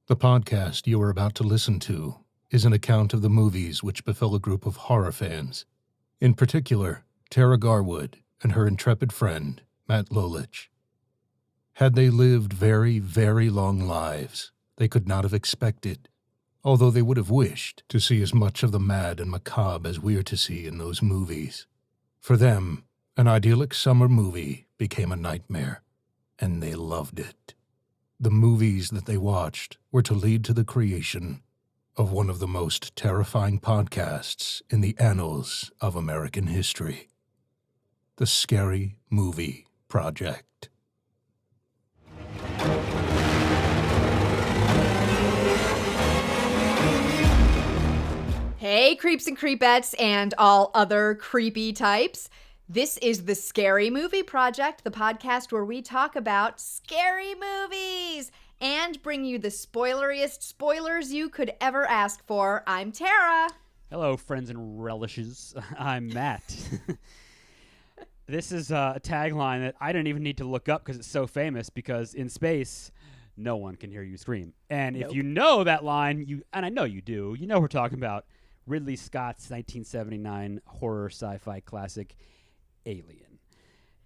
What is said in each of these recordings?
The podcast you are about to listen to is an account of the movies which befell a group of horror fans, in particular, Tara Garwood and her intrepid friend, Matt Lolich. Had they lived very, very long lives, they could not have expected, although they would have wished, to see as much of the mad and macabre as we're to see in those movies. For them, an idyllic summer movie became a nightmare, and they loved it. The movies that they watched were to lead to the creation of one of the most terrifying podcasts in the annals of American history. The Scary Movie Project. Hey, creeps and creepettes and all other creepy types. This is the Scary Movie Project, the podcast where we talk about scary movies and bring you the spoileriest spoilers you could ever ask for. I'm Tara. Hello, friends and relishes. I'm Matt. This is a tagline that I didn't even need to look up because it's so famous, because in space, no one can hear you scream. And If you know that line, and I know you do, you know we're talking about Ridley Scott's 1979 horror sci-fi classic, Alien.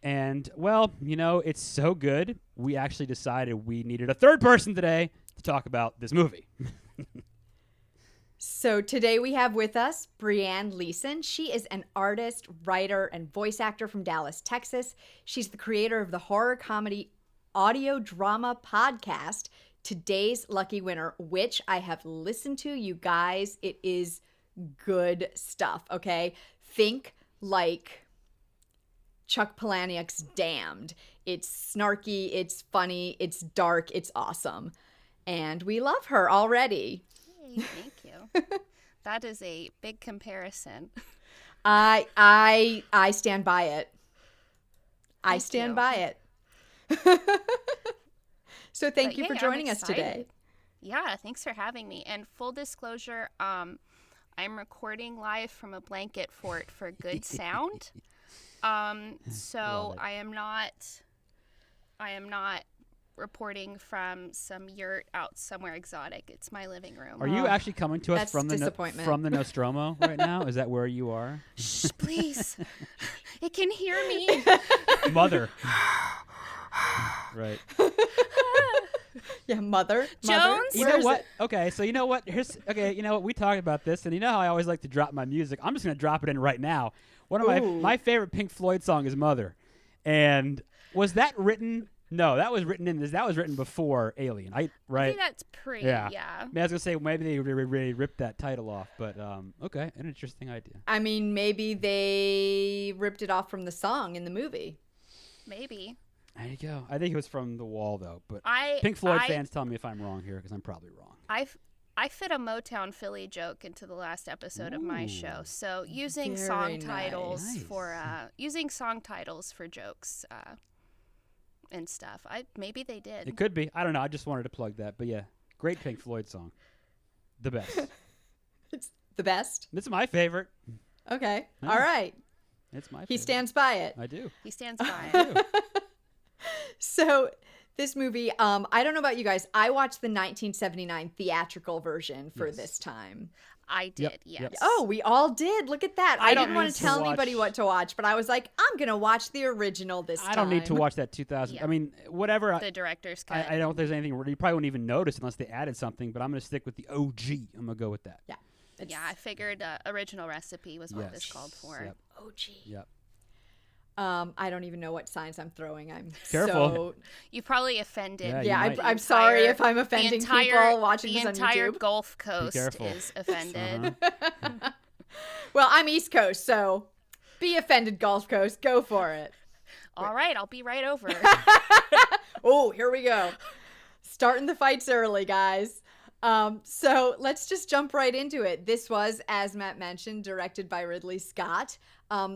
And, well, you know, it's so good, we actually decided we needed a third person today to talk about this movie. So today we have with us Brianne Leeson. She is an artist, writer, and voice actor from Dallas, Texas. She's the creator of the horror comedy audio drama podcast, Today's Lucky Winner, which I have listened to. You guys, it is good stuff, okay? Think like Chuck Palahniuk's Damned. It's snarky, it's funny, it's dark, it's awesome. And we love her already. Hey, thank you. That is a big comparison. I stand by it. I stand by it. So thank you for joining us today. Yeah, thanks for having me. And full disclosure, I'm recording live from a blanket fort for good sound. So I am not reporting from some yurt out somewhere exotic. It's my living room. Are you actually coming to us from the Nostromo right now? Is that where you are? Shh, please. It can hear me. Mother. Right. Yeah, mother. Jones? You know what? Okay, so you know what? You know what? We talked about this, and you know how I always like to drop my music. I'm just going to drop it in right now. One of my favorite Pink Floyd song is Mother. And was that written? No, that was written before Alien. Right? I think that's pretty, yeah. I was going to say maybe they really ripped that title off, but okay, an interesting idea. I mean, maybe they ripped it off from the song in the movie. Maybe. There you go. I think it was from The Wall, though. But Pink Floyd fans tell me if I'm wrong here, because I'm probably wrong. I fit a Motown Philly joke into the last episode of my show. So using Very song titles nice. for jokes and stuff. Maybe they did. It could be. I don't know. I just wanted to plug that. But yeah, great Pink Floyd song. The best. It's the best? It's my favorite. Okay. Yeah. All right. It's my favorite. He stands by it. I do. He stands by it. So this movie, I don't know about you guys. I watched the 1979 theatrical version for this time. I did, yes. Yep. Oh, we all did. Look at that. I didn't want to tell watch... anybody what to watch, but I was like, I'm going to watch the original this time. I don't need to watch that 2000. Yeah. I mean, whatever. The director's cut. I don't think there's anything. You probably wouldn't even notice unless they added something, but I'm going to stick with the OG. I'm going to go with that. Yeah. Yeah, I figured original recipe was what this called for. Yep. OG. Yep. I don't even know what signs I'm throwing. I'm Careful. You probably offended. Yeah, I'm sorry if I'm offending people watching this on YouTube. The entire Gulf Coast is offended. Well, I'm East Coast, so be offended, Gulf Coast. Go for it. All right, I'll be right over. Oh, here we go. Starting the fights early, guys. So let's just jump right into it. This was, as Matt mentioned, directed by Ridley Scott,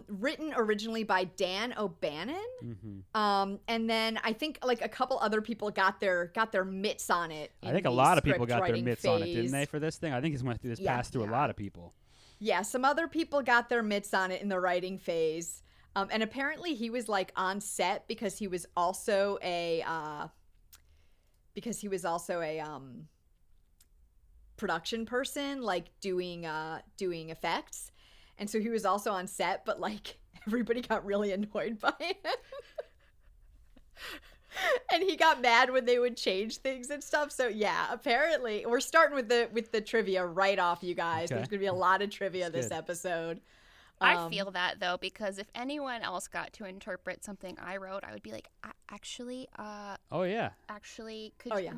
written originally by Dan O'Bannon. Mm-hmm. And then I think like a couple other people got their mitts on it. I think a lot of people got their mitts on it, didn't they, for this thing? I think he's went through this pass through a lot of people. Yeah, some other people got their mitts on it in the writing phase. And apparently he was like on set because he was also a production person, like doing effects. And so he was also on set, but like everybody got really annoyed by him. And he got mad when they would change things and stuff. So yeah, apparently we're starting with the trivia right off, you guys. Okay. There's gonna be a lot of trivia That's this good. episode. I feel that though, because if anyone else got to interpret something I wrote, I would be like, actually, Oh yeah. could Oh, yeah.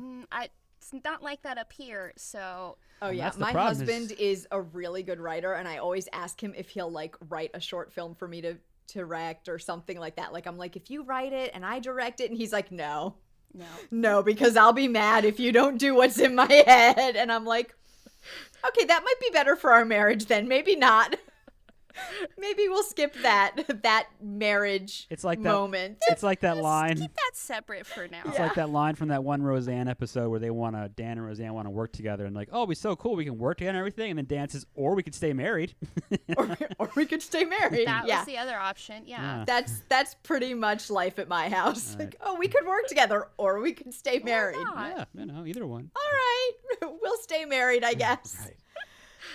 it's not like that up here. So Oh yeah, that's the my problem husband is a really good writer, and I always ask him if he'll like write a short film for me to direct or something like that. Like I'm like, if you write it and I direct it, and he's like, no, because I'll be mad if you don't do what's in my head. And I'm like, okay, that might be better for our marriage then. Maybe not. Maybe we'll skip that marriage It's like moment. It's like that line. keep that separate for now. It's like that line from that one Roseanne episode where Dan and Roseanne want to work together and like, oh, it'd be so cool, we can work together and everything. And then Dan says, or we could stay married. or we could stay married. That yeah. was the other option. Yeah. That's pretty much life at my house. Right. Like, oh, we could work together or we could stay married. not? Yeah, either one. All right, we'll stay married, I guess. Right.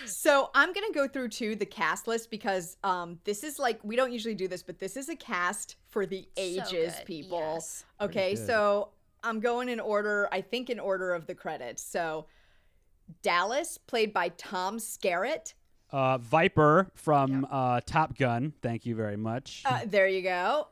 So I'm going to go through the cast list because this is like, we don't usually do this, but this is a cast for the ages, good, people. yes. Okay, Pretty good. so I'm going in order, I think in order of the credits. So Dallas, played by Tom Skerritt. Viper from Top Gun. Thank you very much. There you go.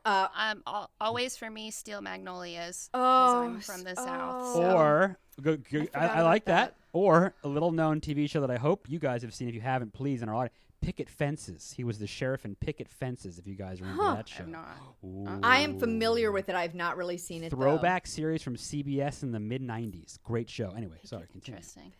Always for me, Steel Magnolias. Oh, I'm from the South. oh. So. Or forgot I like about that. Or a little known TV show that I hope you guys have seen. If you haven't, please, in our audience, Picket Fences. He was the sheriff in Picket Fences. If you guys remember that show. I'm not. Ooh. I am familiar with it. I've not really seen it, though. Throwback series from CBS in the mid '90s. Great show. Anyway, sorry. Continue. Interesting.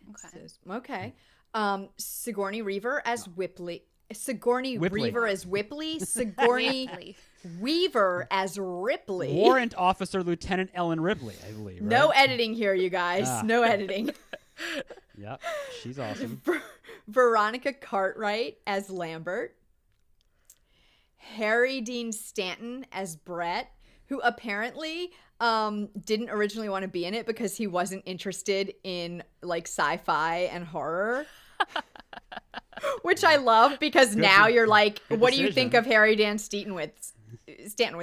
Okay. Okay. Sigourney Weaver as Ripley. Sigourney Whipley. Weaver as Whipley. Sigourney Ripley. Weaver as Ripley. Warrant Officer Lieutenant Ellen Ripley, I believe. Right? No editing here, you guys. Ah. No editing. Yep, she's awesome. Veronica Cartwright as Lambert. Harry Dean Stanton as Brett, who apparently didn't originally want to be in it because he wasn't interested in like sci-fi and horror. Which I love because now you're like, good what do you decision. think of Harry Dan Stanton with?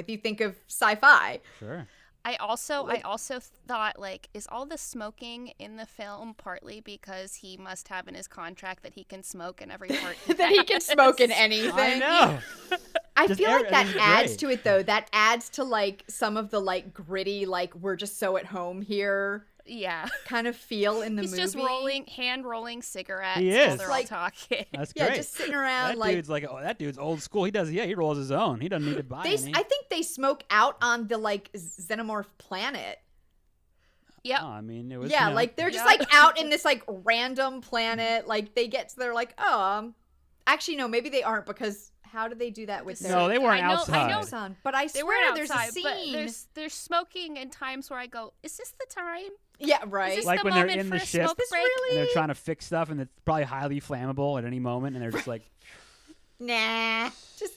You think of sci-fi. Sure. I also thought, like, is all the smoking in the film partly because he must have in his contract that he can smoke in every part That he can smoke in anything. I know. I Just feel like that everything's adds great. to it, though. That adds to like some of the like gritty, like we're just so at home here Yeah. kind of feel in the He's movie. just hand rolling cigarettes He while is. they're Like- all talking. That's Yeah, great. just sitting around that like dude's like, that dude's old school. He rolls his own. He doesn't need to buy any. I think they smoke out on the like Xenomorph planet. Yep. Oh, I mean, it was. Yeah, you know, like they're just Yeah. like out in this like random planet. Like they're like, oh, actually no, maybe they aren't because how do they do that with their No, they weren't I know- outside. sun? But I They swear weren't there's outside, a scene. but there's smoking in times where I go, is this the time? Yeah, Is right. this Like the when they're moment in for the a ship. smoke This break? really- and they're trying to fix stuff, and it's probably highly flammable at any moment, and they're just like, Nah. Just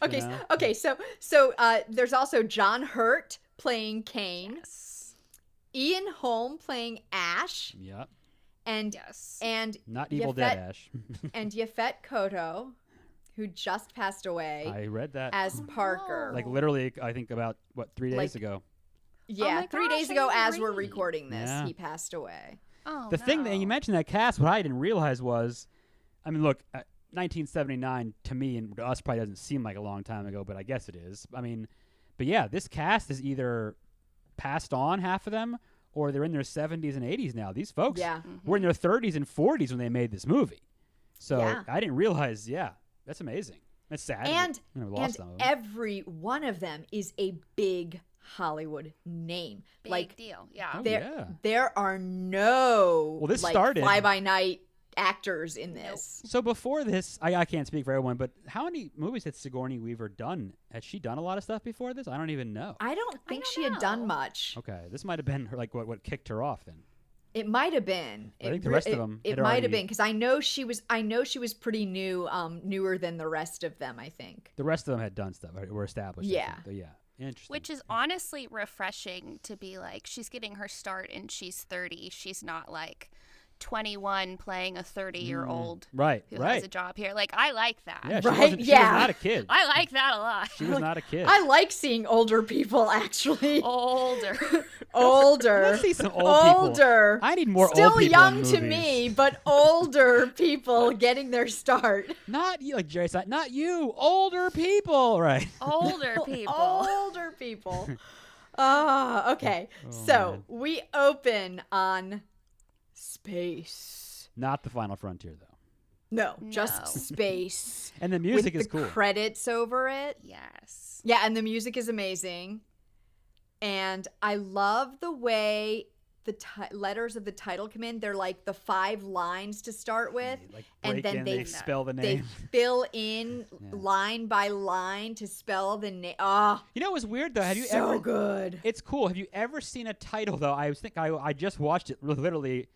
okay. You know? Okay. So there's also John Hurt playing Kane, Yes. Ian Holm playing Ash, yep, and Yes. and not Evil Yafet- Dead Ash. and Yafet Koto, who just passed away I read that. as Oh, Parker. no. Like literally, I think about 3 days Like- ago. Yeah, my 3 gosh, days I ago, didn't as we're read. recording this, Yeah. he passed away. Oh, The thing that you no. mentioned that cast, what I didn't realize was, I mean, look, 1979 to me and to us probably doesn't seem like a long time ago, but I guess it is. I mean, but yeah, this cast is either passed on, half of them, or they're in their 70s and 80s now. These folks Yeah. were in their 30s and 40s when they made this movie. So Yeah. I didn't realize, that's amazing. That's sad. And we lost some of them. every one of them is a big Hollywood name. Big like deal. Yeah. Oh, there, yeah. there are no Well, this like started- fly by night actors in this. So before this, I can't speak for everyone, but how many movies had Sigourney Weaver done? Had she done a lot of stuff before this? I don't even know. I don't think don't she had done know. much. Okay, this might have been her, like what kicked her off then. It might have been. I think the rest of them It had might already- have been because I know she was pretty new, newer than the rest of them. I think. The rest of them had done stuff, right? Were established. I Yeah. think, but yeah, interesting. Which is honestly refreshing to be like, she's getting her start and she's 30. She's not like 21 playing a 30-year-old Right, who right. has a job here. Like, I like that. Yeah, she Right? wasn't. She Yeah. was not a kid. I like that a lot. She was not a kid. I like seeing older people, actually. Older. Older. Let's see some old people. Older. I need more Still old people young in to movies. me, but older people getting their start. Not you, like Jerry said. Not you. Older people, right? Older people. Older people. Okay. So man. we open on space. Not the Final Frontier, though. No, No. just space. And the music With is the cool. credits over it. Yes. Yeah, and the music is amazing. And I love the way the letters of the title come in. They're like the 5 lines to start with. Like and break then in, they spell the They name. fill in Yeah. line by line to spell the name. Oh, You know what was weird though? Have you so ever? good. It's cool. Have you ever seen a title though? I just watched it literally.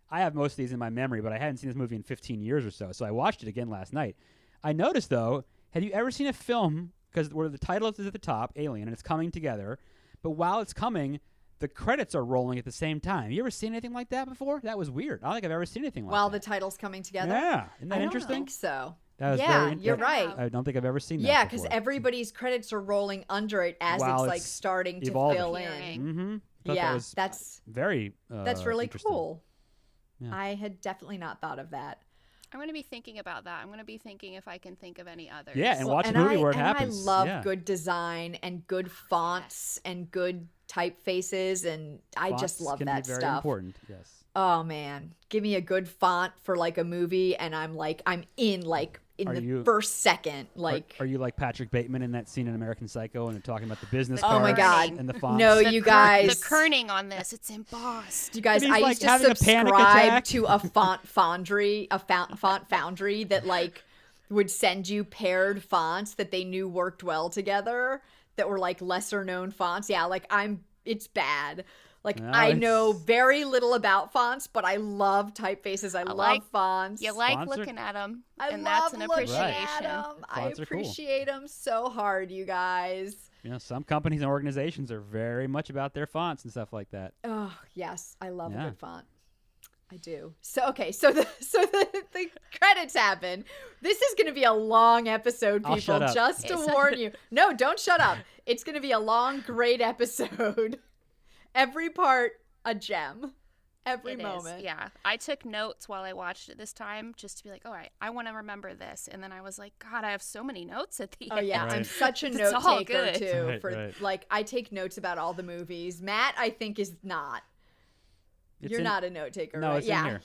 I have most of these in my memory, but I hadn't seen this movie in 15 years or so. So I watched it again last night. I noticed though, have you ever seen a film because where the title is at the top, Alien, and it's coming together, but while it's coming, the credits are rolling at the same time. You ever seen anything like that before? That was weird. I don't think I've ever seen anything like While that. the title's coming together. Yeah, isn't that I interesting? don't think so. That was Yeah, very, you're that- right. I don't think I've ever seen that. Yeah, because before. everybody's credits are rolling under it as While it's like it's starting to evolving. fill in. Appearing. Mm-hmm. Yeah, that was that's very. really interesting. cool. Yeah. I had definitely not thought of that. I'm going to be thinking about that. I'm going to be thinking if I can think of any others. Yeah, and Well, watch a movie where it and happens. I love Yeah. good design and good fonts and good typefaces, and I just Fonts love can that be very stuff. important. Yes. Oh man, give me a good font for like a movie, and I'm in Are the you- first second. Like, Are you like Patrick Bateman in that scene in American Psycho and they're talking about the business The oh my cards god, and the fonts? no, The you ker- guys, The kerning on this, it's embossed. you guys, And I he's, used like, having to a panic subscribe attack. to a font foundry that like would send you paired fonts that they knew worked well together that were like lesser known fonts. Yeah, like it's bad. Like No, I it's- know very little about fonts, but I love typefaces. I love like- fonts. You like Fonts are- looking at them, I and love that's an looking appreciation. at them. I Fonts are cool. appreciate them so hard, you guys. You know, some companies and organizations are very much about their fonts and stuff like that. Oh yes, I love Yeah. a good font. I do. So okay, so the credits happen. This is going to be a long episode, I'll people. shut up. Just to It's- warn you. No, don't shut up. It's going to be a long, great episode. Every part a gem. Every It is, moment. yeah. I took notes while I watched it this time just to be like, all right, I want to remember this. And then I was like, God, I have so many notes at the Oh end. yeah, I'm Right. such a It's note all taker good. too. Right, For right. like, I take notes about all the movies. Matt, I think, is not. It's You're in- not a note taker, No, right? it's in Yeah, here.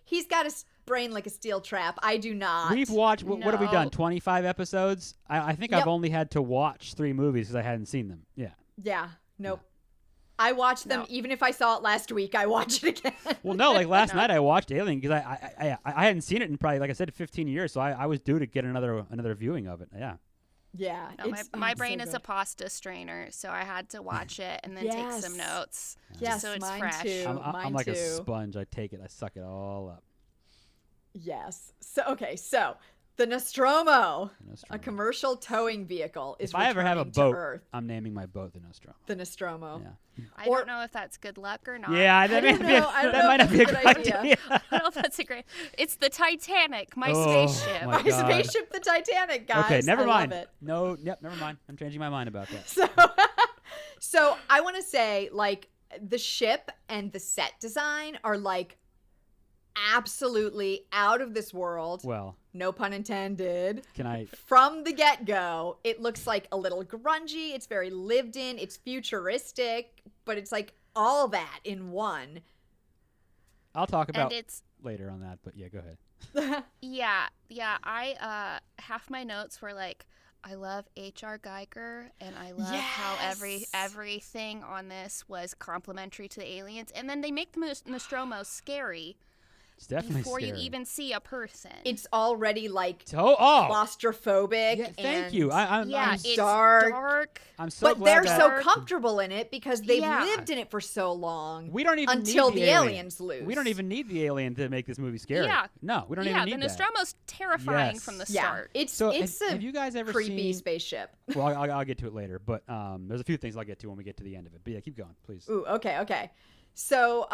he's got a brain like a steel trap. I do not. We've watched, what have we done, No. 25 episodes? I think Yep. I've only had to watch 3 movies because I hadn't seen them. Yeah. Yeah, nope. I watched them No. even if I saw it last week. I watch it again. Well, no, like last night I watched Alien because I hadn't seen it in probably, like I said, 15 years, so I was due to get another viewing of it. Yeah. Yeah, No, my it's brain so is good. a pasta strainer, so I had to watch it and then take some Yes. notes. Yes, so it's mine fresh. too. I'm Mine like too. a sponge. I take it. I suck it all up. Yes. So the Nostromo, a Nostromo. commercial towing vehicle, is If I ever have a returning to boat, Earth. I'm naming my boat the Nostromo. The Nostromo. Yeah. I Or- don't know if that's good luck or not. Yeah, that, don't may not be a- know. I don't that know might if not be a that's good a good idea. I don't know if that's a great. It's the Titanic, my Oh, spaceship. my My God. spaceship, the Titanic, guys. Okay, never I mind. Love it. No, yep, never mind. I'm changing my mind about that. So I want to say, like, the ship and the set design are like absolutely out of this world. Well, No pun intended. can I? From the get-go, it looks like a little grungy. It's very lived in. It's futuristic, but it's like all that in one. I'll talk And about it's later on that, but yeah, go ahead. yeah. I half my notes were like, I love H.R. Geiger, and I love how Yes. everything on this was complimentary to the aliens, and then they make the Nostromo scary It's definitely before scary. you even see a person. It's already like Oh, claustrophobic. yeah, thank and you. I'm it's dark. dark. I'm so But glad they're that so comfortable in it because they've Yeah. lived in it for so long. we don't even until need the aliens lose. We don't even need the alien to make this movie scary. Yeah. No, we don't Yeah, even the need that. Nostromo's terrifying Yes. from the Yeah, start. it's So it's have a you guys ever creepy seen? spaceship. Well, I'll get to it later, but there's a few things I'll get to when we get to the end of it. But yeah, keep going, please. Ooh, okay. So,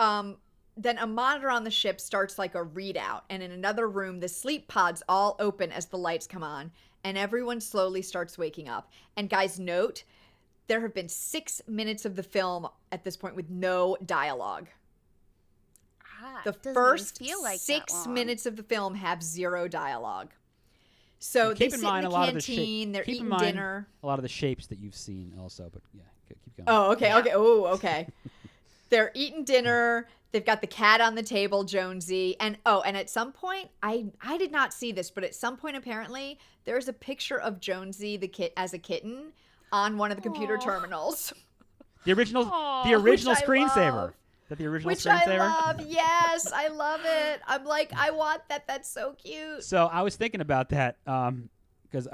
then a monitor on the ship starts like a readout, and in another room, the sleep pods all open as the lights come on, and everyone slowly starts waking up. And guys, note, there have been 6 minutes of the film at this point with no dialogue. The first feel like 6 minutes of the film have 0 dialogue. So they sit in the canteen, they're eating dinner. A lot of the shapes that you've seen also, but yeah, keep going. Oh, okay, okay. Oh, okay. They're eating dinner. They've got the cat on the table, Jonesy. And at some point, I did not see this, but at some point, apparently, there's a picture of Jonesy as a kitten on one of the computer terminals. The original screensaver. Is that the original screensaver? I love. Yes, I love it. I'm like, I want that. That's so cute. So I was thinking about that because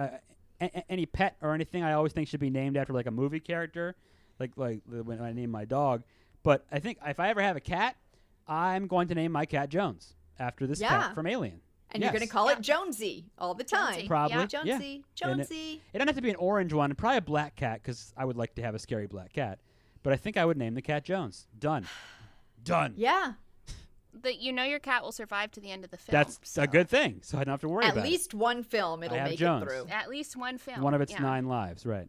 any pet or anything I always think should be named after like a movie character, like when I name my dog. But I think if I ever have a cat, I'm going to name my cat Jones after this cat from Alien. And you're going to call it Jonesy all the time. Jonesy. Probably. Yeah. Jonesy. Yeah. Jonesy. It doesn't have to be an orange one. Probably a black cat because I would like to have a scary black cat. But I think I would name the cat Jones. Done. Yeah. Your cat will survive to the end of the film. That's a good thing. So I don't have to worry about it. At least one film it'll make it through. At least one film. One of its 9 lives, right.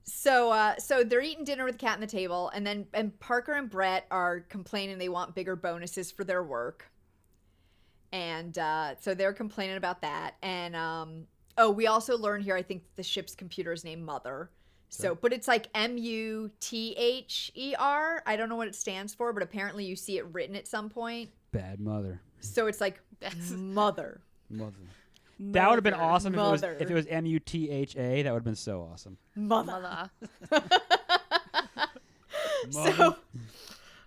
So they're eating dinner with the cat on the table, and Parker and Brett are complaining they want bigger bonuses for their work. And so they're complaining about that. And we also learn here, I think the ship's computer is named Mother. So, but it's like MUTHER. I don't know what it stands for, but apparently you see it written at some point. Bad mother. So it's like Mother. That would have been awesome if it was MUTHA. That would have been so awesome. Mother. Mother.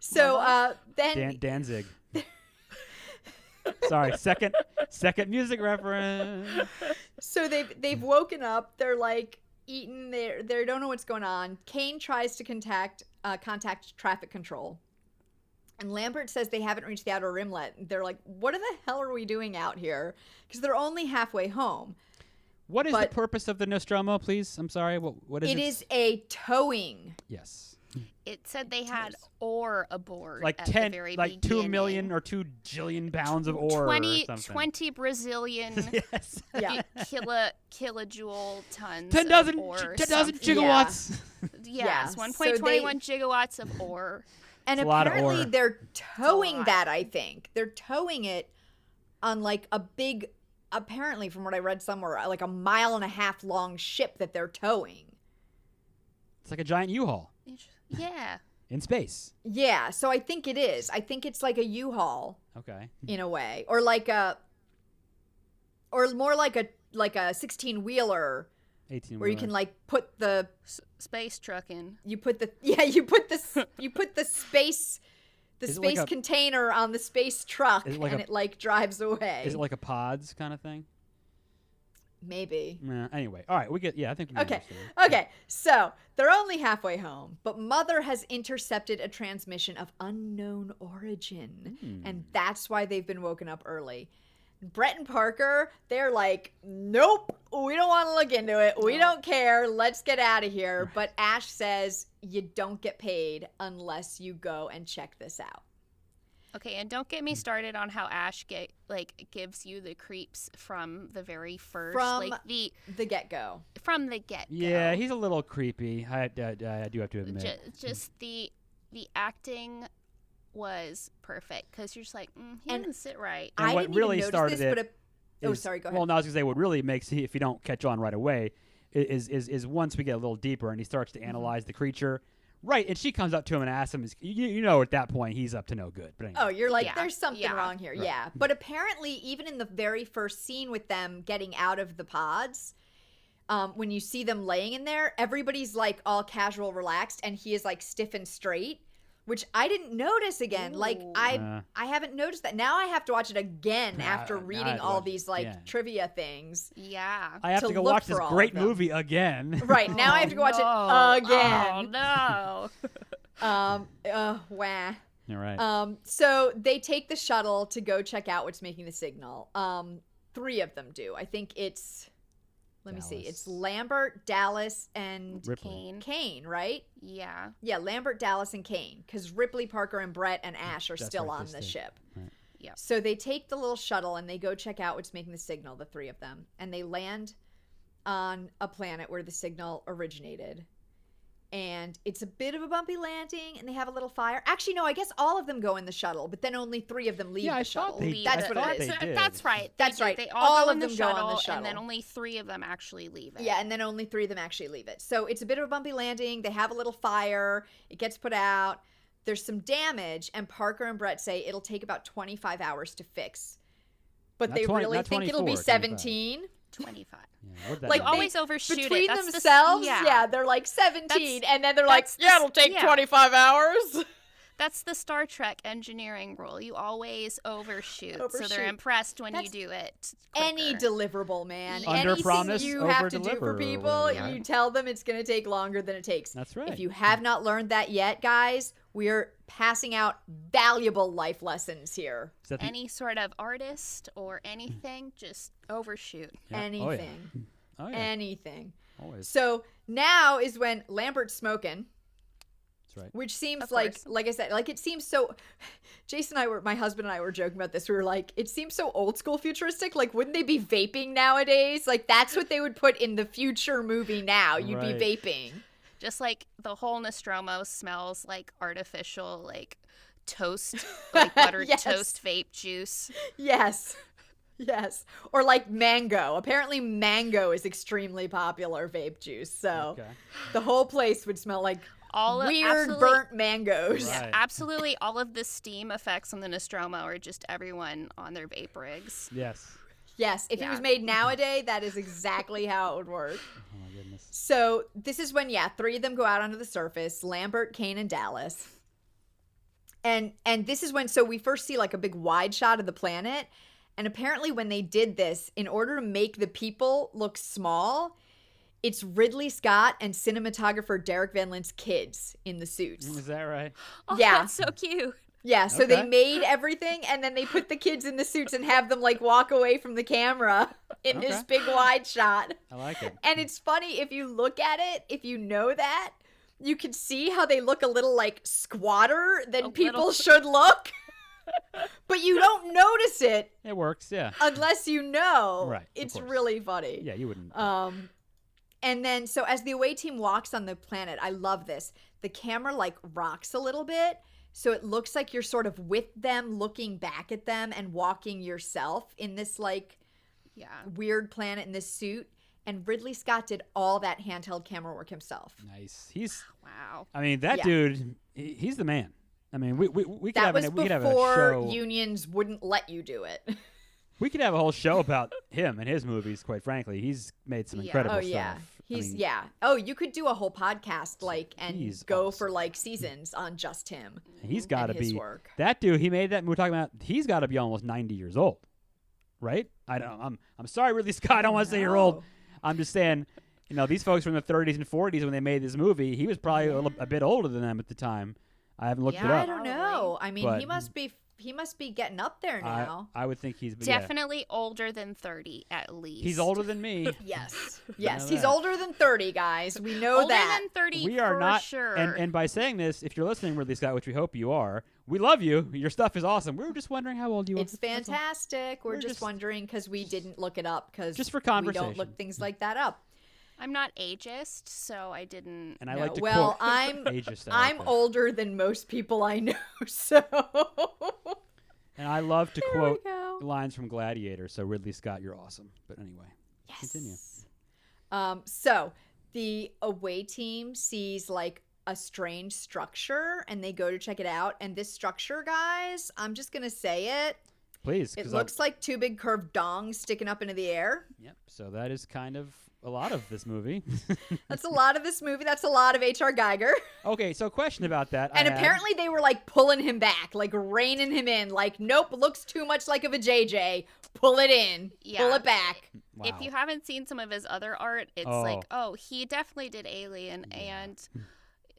So then Danzig. Sorry, second music reference. So they've woken up. They're like eating. They don't know what's going on. Kane tries to contact traffic control. And Lambert says they haven't reached the outer rim yet. They're like, what the hell are we doing out here? Because they're only halfway home. What is the purpose of the Nostromo, please? I'm sorry. What is it? It is a towing. Yes. It said they had ore aboard like at 10, the very like beginning. 2 million or 2 jillion pounds of ore 20, or something. 20 Brazilian Yes. Yeah. kilojoule tons 10,000 of ore. 10,000 gigawatts. Yes, Yeah. 1.21 gigawatts of ore. And It's a lot of apparently ore. they're towing that, I think. They're towing it on like a big, apparently from what I read somewhere, like a 1.5 mile long ship that they're towing. It's like a giant U-Haul Yeah. in space. Yeah, so I think it is. I think it's like a U-Haul Okay. in a way. Or more like a 16-wheeler 18 where you can like put the Space trucking. you put the space Is it like a- container on the space truck Is it like and a- it like drives away. Is it like a pods kind of thing? Maybe. Anyway, all right, we get. Yeah, I think. We Okay. understand. Okay. So they're only halfway home, but Mother has intercepted a transmission of unknown origin, and that's why they've been woken up early. Brett and Parker, they're like, nope, we don't want to look into it. We don't care. Let's get out of here. But Ash says you don't get paid unless you go and check this out. Okay, and don't get me started on how Ash gives you the creeps from the very first, The get-go. from the get-go. Yeah, he's a little creepy. I do have to admit. Just the acting was perfect because you're just like, he doesn't sit right. And I what didn't really even started notice this, it sorry, go ahead. Well, no, I was gonna say what really makes if you don't catch on right away is once we get a little deeper and he starts to analyze the creature. Right, and she comes up to him and asks him, you know at that point he's up to no good. But anyway. Oh, you're like, Yeah, there's something yeah. wrong here. Right. Yeah. But apparently, even in the very first scene with them getting out of the pods, when you see them laying in there, everybody's like all casual, relaxed, and he is like stiff and straight, which I didn't notice again. Like, I haven't noticed that. Now I have to watch it again after now I reading have to all watch it these like again. trivia things. Yeah. I have to to go look watch this for all great of them. movie again. Right. Now I have to go watch it again. Oh, no. Wah. All right. So they take the shuttle to go check out what's making the signal. 3 of them do. I think it's Let me see. Dallas. It's Lambert, Dallas, and Ripley. Kane, right? Yeah. Yeah, Lambert, Dallas, and Kane. Because Ripley, Parker, and Brett and Ash are That's still right, on they the stay. ship. Right. Yep. So they take the little shuttle and they go check out what's making the signal, the three of them. And they land on a planet where the signal originated. And it's a bit of a bumpy landing, and they have a little fire. Actually, no, I guess all of them go in the shuttle, but then only 3 of them leave Yeah, the I shuttle. thought they- That's I what thought it is. they did. That's right. That's They right. They All all go of in the them go on shuttle, the shuttle. and then only 3 of them actually leave it. Yeah, and then only 3 of them actually leave it. So it's a bit of a bumpy landing. They have a little fire. It gets put out. There's some damage, and Parker and Brett say it'll take about 25 hours to fix. But Not they 20 really not think it'll be 24, 17. 25. Yeah, what'd that Like, mean? they- Always overshoot Between it. That's the- themselves, yeah. yeah, they're like 17, That's- and then they're like, that's yeah, the- it'll take yeah. 25 hours. That's the Star Trek engineering rule. You always overshoot. So Overshoot. they're impressed when That's you do it Any quicker. deliverable, man. Under Anything promise, you over have to do deliver for or people, whatever, you right? tell them it's going to take longer than it takes. That's right. If you have not learned that yet, guys, we're passing out valuable life lessons here. Is that the- Any sort of artist or anything, just overshoot. yeah. Anything. Oh, yeah. Anything. Always. So now is when Lambert's smoking, That's right. which seems Of like, course. like I said, like it seems so. Jason and I were, my husband and I were joking about this. We were like, it seems so old school futuristic. Like, wouldn't they be vaping nowadays? Like, that's what they would put in the future movie now. You'd Right. be vaping. Just like the whole Nostromo smells like artificial, like toast, like buttered Yes. toast vape juice. Yes. Yes. Or like mango. Apparently, mango is extremely popular vape juice. So Okay. the whole place would smell like All weird absolutely- burnt mangoes. Right. Yeah, absolutely. All of the steam effects on the Nostromo are just everyone on their vape rigs. Yes. Yes. If it Yeah. was made nowadays, that is exactly how it would work. Oh my goodness. So this is when, yeah, 3 of them go out onto the surface: Lambert, Kane, and Dallas. And this is when, so we first see like a big wide shot of the planet. And apparently when they did this, in order to make the people look small, it's Ridley Scott and cinematographer Derek Van Lint's kids in the suits. Is that right? Oh, Yeah. that's so cute. Yeah, so they Okay. made everything, and then they put the kids in the suits and have them like walk away from the camera in this Okay. big wide shot. I like it. And it's funny, if you look at it, if you know that, you can see how they look a little like squatter than A people little. should look. But you don't notice it It works. Yeah. unless you know. Right, of It's course. really funny. Yeah, you wouldn't. And then, so as the away team walks on the planet, I love this. The camera like rocks a little bit. So it looks like you're sort of with them, looking back at them and walking yourself in this like Yeah. weird planet in this suit. And Ridley Scott did all that handheld camera work himself. Nice. He's. Wow. I mean, that Yeah. dude. He's the man. I mean, we could That have was we could have a before show. unions wouldn't let you do it. We could have a whole show about him and his movies. Quite frankly, he's made some Yeah. incredible Oh stuff. yeah, I he's mean, yeah. Oh, you could do a whole podcast like and He's go awesome. for like seasons on just him. He's got to and his be work. that dude. He made that. We're talking about. He's got to be almost 90 years old, right? I don't. I'm sorry, Ridley Scott. I don't want to say you're old. No. I'm just saying. You know, these folks were in the 30s and 40s when they made this movie. He was probably a bit older than them at the time. I haven't looked it Yeah, I up. don't Probably. know. I mean, But- he must be getting up there now. I would think he's yeah. Definitely older than 30, at least. He's older than me. Yes, yes, know he's that. older than 30, guys. We know Older that. than 30 We are for not, sure. and by saying this, if you're listening, Ridley Scott, which we hope you are, we love you. Your stuff is awesome. We were just wondering how old you are. It's fantastic. We're just just- wondering because we didn't look it up because Just for we don't conversation. look things like that up. I'm not ageist, so I didn't. And I No, like to well, quote I'm ageist. I like I'm that. older than most people I know, so And I love to There we quote go. lines from Gladiator. So Ridley Scott, you're awesome. But anyway, continue. So the away team sees like a strange structure and they go to check it out. And this structure, guys, I'm just gonna say it. Please. It 'cause looks like 2 big curved dongs sticking up into the air. Yep. So that is kind of a lot of this movie. That's a lot of this movie. That's a lot of H.R. Geiger. Okay, so question about that. And I had- apparently they were like pulling him back, like reining him in. Like, nope, looks too much like of a JJ. Pull it in. Pull Yeah. it back. Wow. If you haven't seen some of his other art, it's like, oh, he definitely did Alien and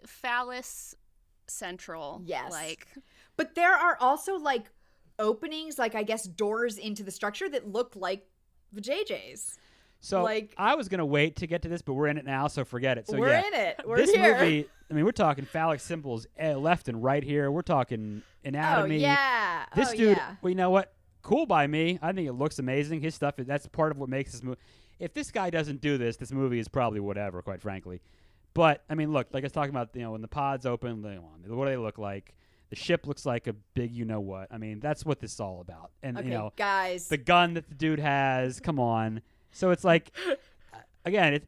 Phallus Central. Yes. Like, But there are also like openings, like I guess doors into the structure that look like the JJ's. So Like, I was gonna wait to get to this, but we're in it now, so forget it. So we're yeah, in it. We're this here. movie. I mean, we're talking phallic symbols left and right here. We're talking anatomy. Oh yeah. This oh, dude. Yeah. Well, you know what? Cool by me. I think it looks amazing. His stuff. That's part of what makes this movie. If this guy doesn't do this, this movie is probably whatever. Quite frankly. But I mean, look. Like I was talking about. When the pods open, what do they look like? The ship looks like a big you-know-what. I mean, that's what this is all about. And, Okay, guys. the gun that the dude has, come on. So it's like, again,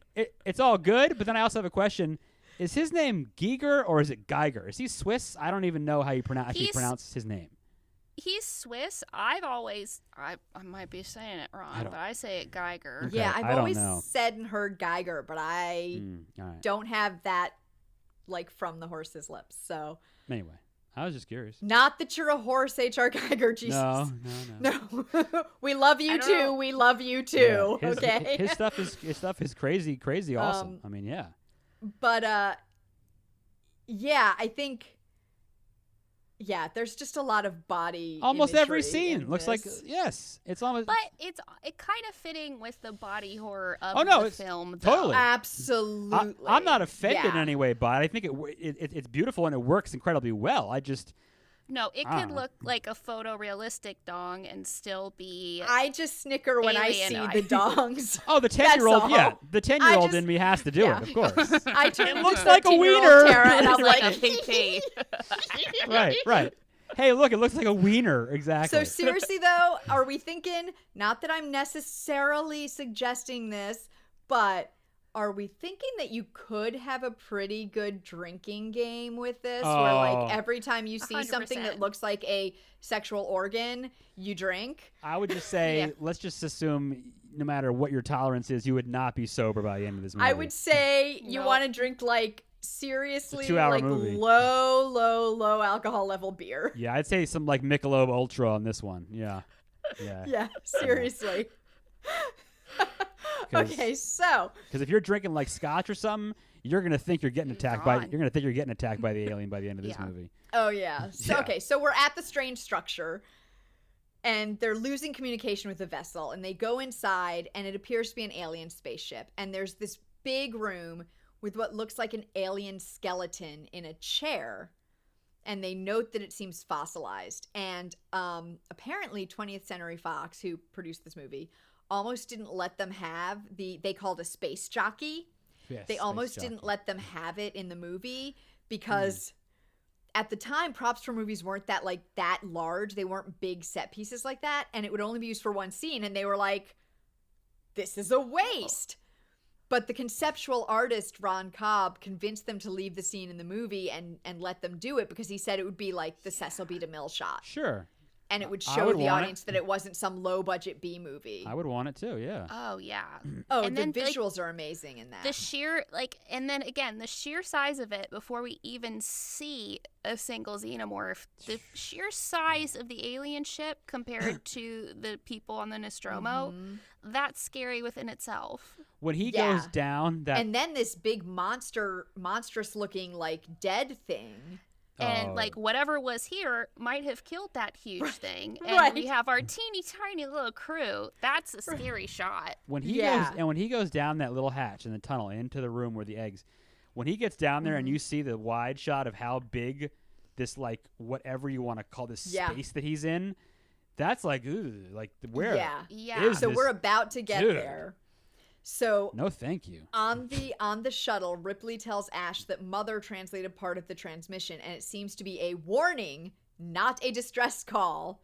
it's all good, but then I also have a question. Is his name Geiger or is it Geiger? Is he Swiss? I don't even know how you pronounce his name. He's Swiss. I might be saying it wrong, but I say it Geiger. Okay. Yeah, I I've don't always know. said and heard Geiger, but I All right. don't have that like from the horse's lips. So Anyway, I was just curious. not that you're a horse, H.R. Geiger, Jesus. No. No. We love you I don't too. know. We love you too. Yeah, okay. His stuff is crazy awesome. I mean, yeah. But yeah, I think there's just a lot of body. Almost every imagery scene in looks like this. yes. It's almost. But it kind of fitting with the body horror of no, the it's film. Though. totally. Absolutely. I'm not offended in Yeah. any way by it. I think it's beautiful and it works incredibly well. I just No, it I could don't know. look like a photorealistic dong and still be. I just snicker when I see Alien the eye. dongs. the 10-year-old, all. yeah, the 10-year-old just- in me has to do yeah. it, of course. I turn It looks into like a 13-year-old wiener. Tara, and I'm like like, a PP. right. Hey, look, it looks like a wiener. Exactly. So seriously though, are we thinking, not that I'm necessarily suggesting this, but are we thinking that you could have a pretty good drinking game with this where Oh. like every time you see 100%. something that looks like a sexual organ, you drink? I would just say, Yeah. let's just assume, no matter what your tolerance is, you would not be sober by the end of this movie. I would say you No. want to drink like seriously 2-hour like movie. low alcohol level beer. Yeah, I'd say some like Michelob Ultra on this one. Yeah. Yeah, seriously. 'Cause- Okay, so Because if you're drinking like scotch or something, you're gonna think you're getting attacked by Gone. the alien by the end of this Yeah. movie. oh yeah. So Yeah. okay, so we're at the strange structure and they're losing communication with the vessel and they go inside and it appears to be an alien spaceship and there's this big room with what looks like an alien skeleton in a chair. And they note that it seems fossilized. And apparently 20th Century Fox, who produced this movie, almost didn't let them have they called a space jockey. Yes, They space almost jockey. didn't let them have it in the movie because at the time props for movies weren't that large. They weren't big set pieces like that. And it would only be used for one scene. And they were like, this is a waste. But the conceptual artist, Ron Cobb, convinced them to leave the scene in the movie and let them do it because he said it would be like the Cecil B. DeMille shot. Sure. And it would I show would the want it. audience that it wasn't some low-budget B movie. I would want it too. Yeah. Oh yeah. Oh, And the then, like, visuals are amazing in that. The sheer and then again the sheer size of it before we even see a single xenomorph, the sheer size of the alien ship compared to the people on the Nostromo, that's scary within itself. When he Yeah. goes down, that And then this big monstrous looking like dead thing. And Oh. like whatever was here might have killed that huge thing, and Right. we have our teeny tiny little crew. That's a scary shot. when he Yeah. goes and when he goes down that little hatch in the tunnel into the room where the eggs, when he gets down there and you see the wide shot of how big this like whatever you want to call this Yeah. space that he's in, that's like ooh, like where Yeah. Yeah. is So this- we're about to get Dude. there. So No, thank you. on the shuttle, Ripley tells Ash that Mother translated part of the transmission, and it seems to be a warning, not a distress call.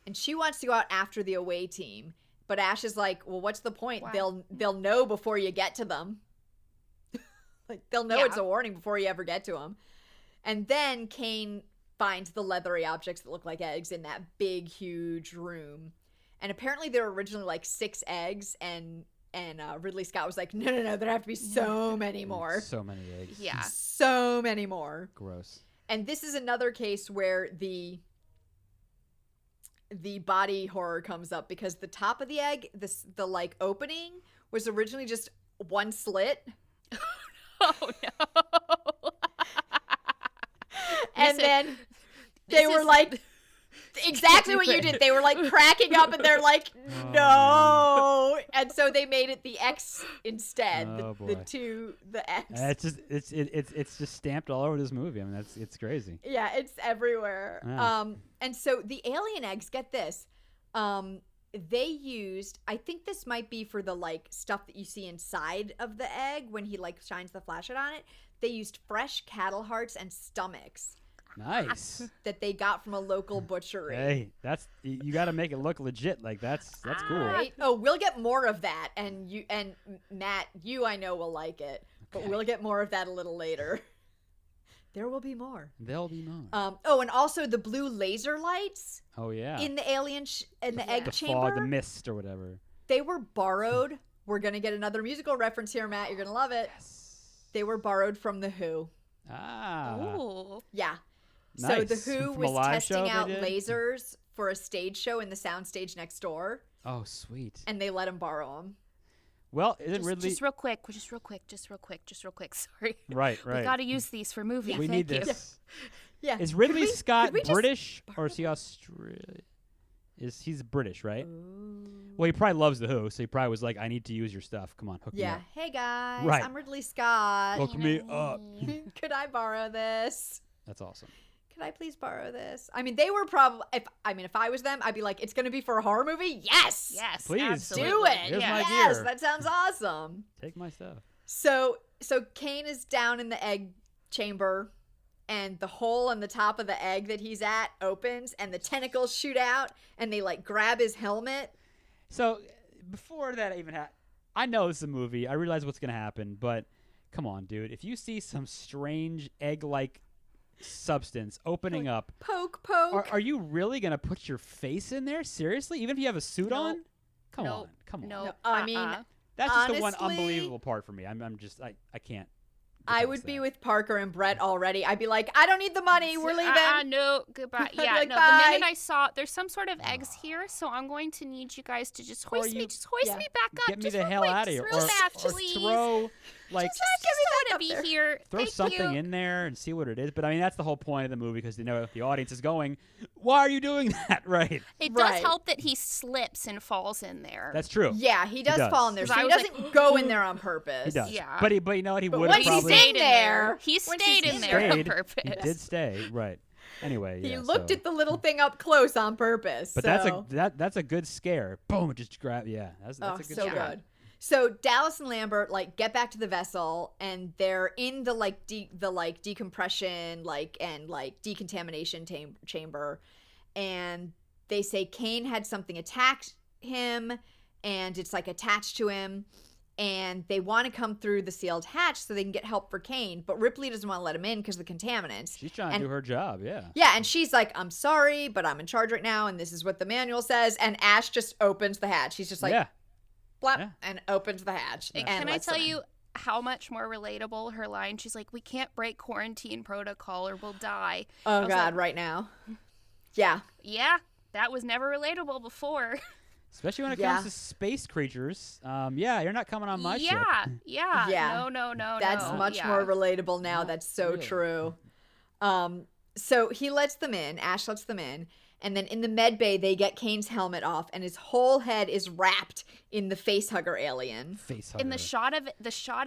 And she wants to go out after the away team, but Ash is like, "Well, what's the point? Wow. They'll know before you get to them. Like they'll know Yeah. it's a warning before you ever get to them." And then Kane finds the leathery objects that look like eggs in that big, huge room. And apparently there were originally like 6 eggs, and Ridley Scott was like, no, there have to be so many more. So many eggs. Yeah. So many more. Gross. And this is another case where the body horror comes up because the top of the egg, the like opening was originally just one slit. Oh no. And This is- then this they were is- like, exactly what you did. They were like cracking up, and they're like, no. And so they made it the X instead. The X. It's just stamped all over this movie. I mean, it's crazy. Yeah, it's everywhere. Yeah. And so the alien eggs, get this. They used, I think this might be for the like stuff that you see inside of the egg when he like shines the flashlight on it. They used fresh cattle hearts and stomachs. Nice. That they got from a local butchery. Hey, you got to make it look legit. Like that's cool. Right? Oh, we'll get more of that, and Matt, I know will like it, but we'll get more of that a little later. There will be more. There'll be more. And also the blue laser lights. Oh yeah. In the alien in the egg chamber. The mist or whatever. They were borrowed. We're gonna get another musical reference here, Matt. You're gonna love it. Yes. They They were borrowed from The Who. Ah. Ooh. Yeah. Nice. So The Who From a was live testing show out they did? lasers for a stage show in the soundstage next door, Oh, sweet. and they let him borrow them. Well, isn't Ridley? Just real quick. Sorry. Right. We got to use these for movies. We Thank need you. this. Yeah. Is Ridley Could we- Scott could we just British or is he Australian? He's British, right? Well, he probably loves The Who, so he probably was like, "I need to use your stuff. Come on, hook me Yeah. up." Hey guys, Right. I'm Ridley Scott. Hook me up. Could I borrow this? That's awesome. Could I please borrow this? I mean, they were probably. If I was them, I'd be like, it's going to be for a horror movie. Yes. Yes, Please. absolutely. Do it. Here's my Yes, gear. that sounds awesome. Take my stuff. So Kane is down in the egg chamber, and the hole on the top of the egg that he's at opens, and the tentacles shoot out, and they like grab his helmet. So before that even happened, I know this is a movie. I realize what's gonna happen, but come on, dude. If you see some strange egg-like substance opening up, Poke. are you really gonna put your face in there? Seriously? Even if you have a suit Nope. on? Come Nope. on. No, I mean, That's just the one honestly, unbelievable part for me. I'm just I can't. I would be with Parker and Brett already. I'd be like, I don't need the money. We're leaving. No, goodbye. I'd be Yeah, like, no. bye. The minute I saw there's some sort of eggs here, so I'm going to need you guys to just hoist me back up. Get me just the real hell quick, out of just here, real or fast, or please. throw like Just want to be there. here. throw Thank something you. in there and see what it is. But I mean, that's the whole point of the movie because they know the audience is going, "Why are you doing that?" Right? It does Right. help that he slips and falls in there. That's true. Yeah, he does fall in there. So I he was doesn't go in there on purpose. He does. Yeah. But you know what? He But would once have he's probably in there, He once stayed he's in there on stayed. purpose. He did stay. Right. Anyway, He yeah, looked so. at the little thing up close on purpose. But so. that's a good scare. Boom! Just grab. Yeah, that's a good so scare. good. So Dallas and Lambert like get back to the vessel, and they're in the like decompression and decontamination chamber, and they say Kane had something attack him, and it's like attached to him, and they want to come through the sealed hatch so they can get help for Kane, but Ripley doesn't want to let him in because of the contaminants. She's trying to do her job. Yeah. Yeah, and she's like, I'm sorry, but I'm in charge right now, and this is what the manual says. And Ash just opens the hatch. He's just like, yeah. blap, Yeah. and opens the hatch. And and can I lets tell them in. you how much more relatable her line? She's like, "We can't break quarantine protocol or we'll die." I Oh, was God, like, right now. Yeah. Yeah, that was never relatable before. Especially when it Yeah. comes to space creatures. Yeah, you're not coming on my ship. Yeah. Yeah. No. That's much more relatable now. That's so really. true. So he lets them in. Ash lets them in. And then in the med bay, they get Kane's helmet off, and his whole head is wrapped in the face hugger alien. Face In the hugger. shot of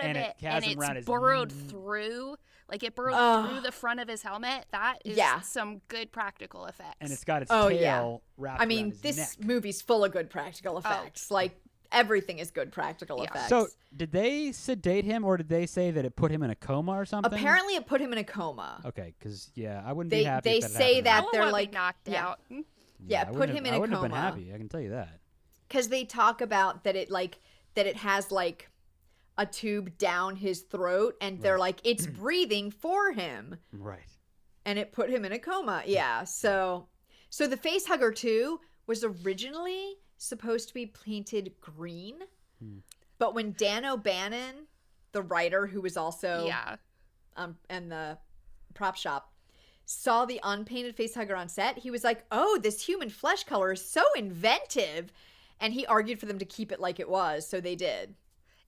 And it, it has and him around it's his- burrowed through, like it burrowed through the front of his helmet. That is Yeah. some good practical effects. And it's got its Oh, tail yeah. wrapped I around mean, his this neck. movie's full of good practical effects. Like, everything is good practical Yeah. effects. So, did they sedate him, or did they say that it put him in a coma or something? apparently it put him in a coma. Okay, because I wouldn't They- be happy. they if that say happened. that I wouldn't they're wanna be like- knocked yeah. out. Yeah, I put wouldn't him have- in a I wouldn't have been coma. happy. I can tell you that. Because they talk about that it has like a tube down his throat, and they're like, it's breathing for him, Right. and it put him in a coma. Yeah. So the face hugger too was originally supposed to be painted green, but when Dan O'Bannon, the writer who was also and the prop shop, saw the unpainted face hugger on set, he was like, oh, this human flesh color is so inventive, and he argued for them to keep it like it was, so they did.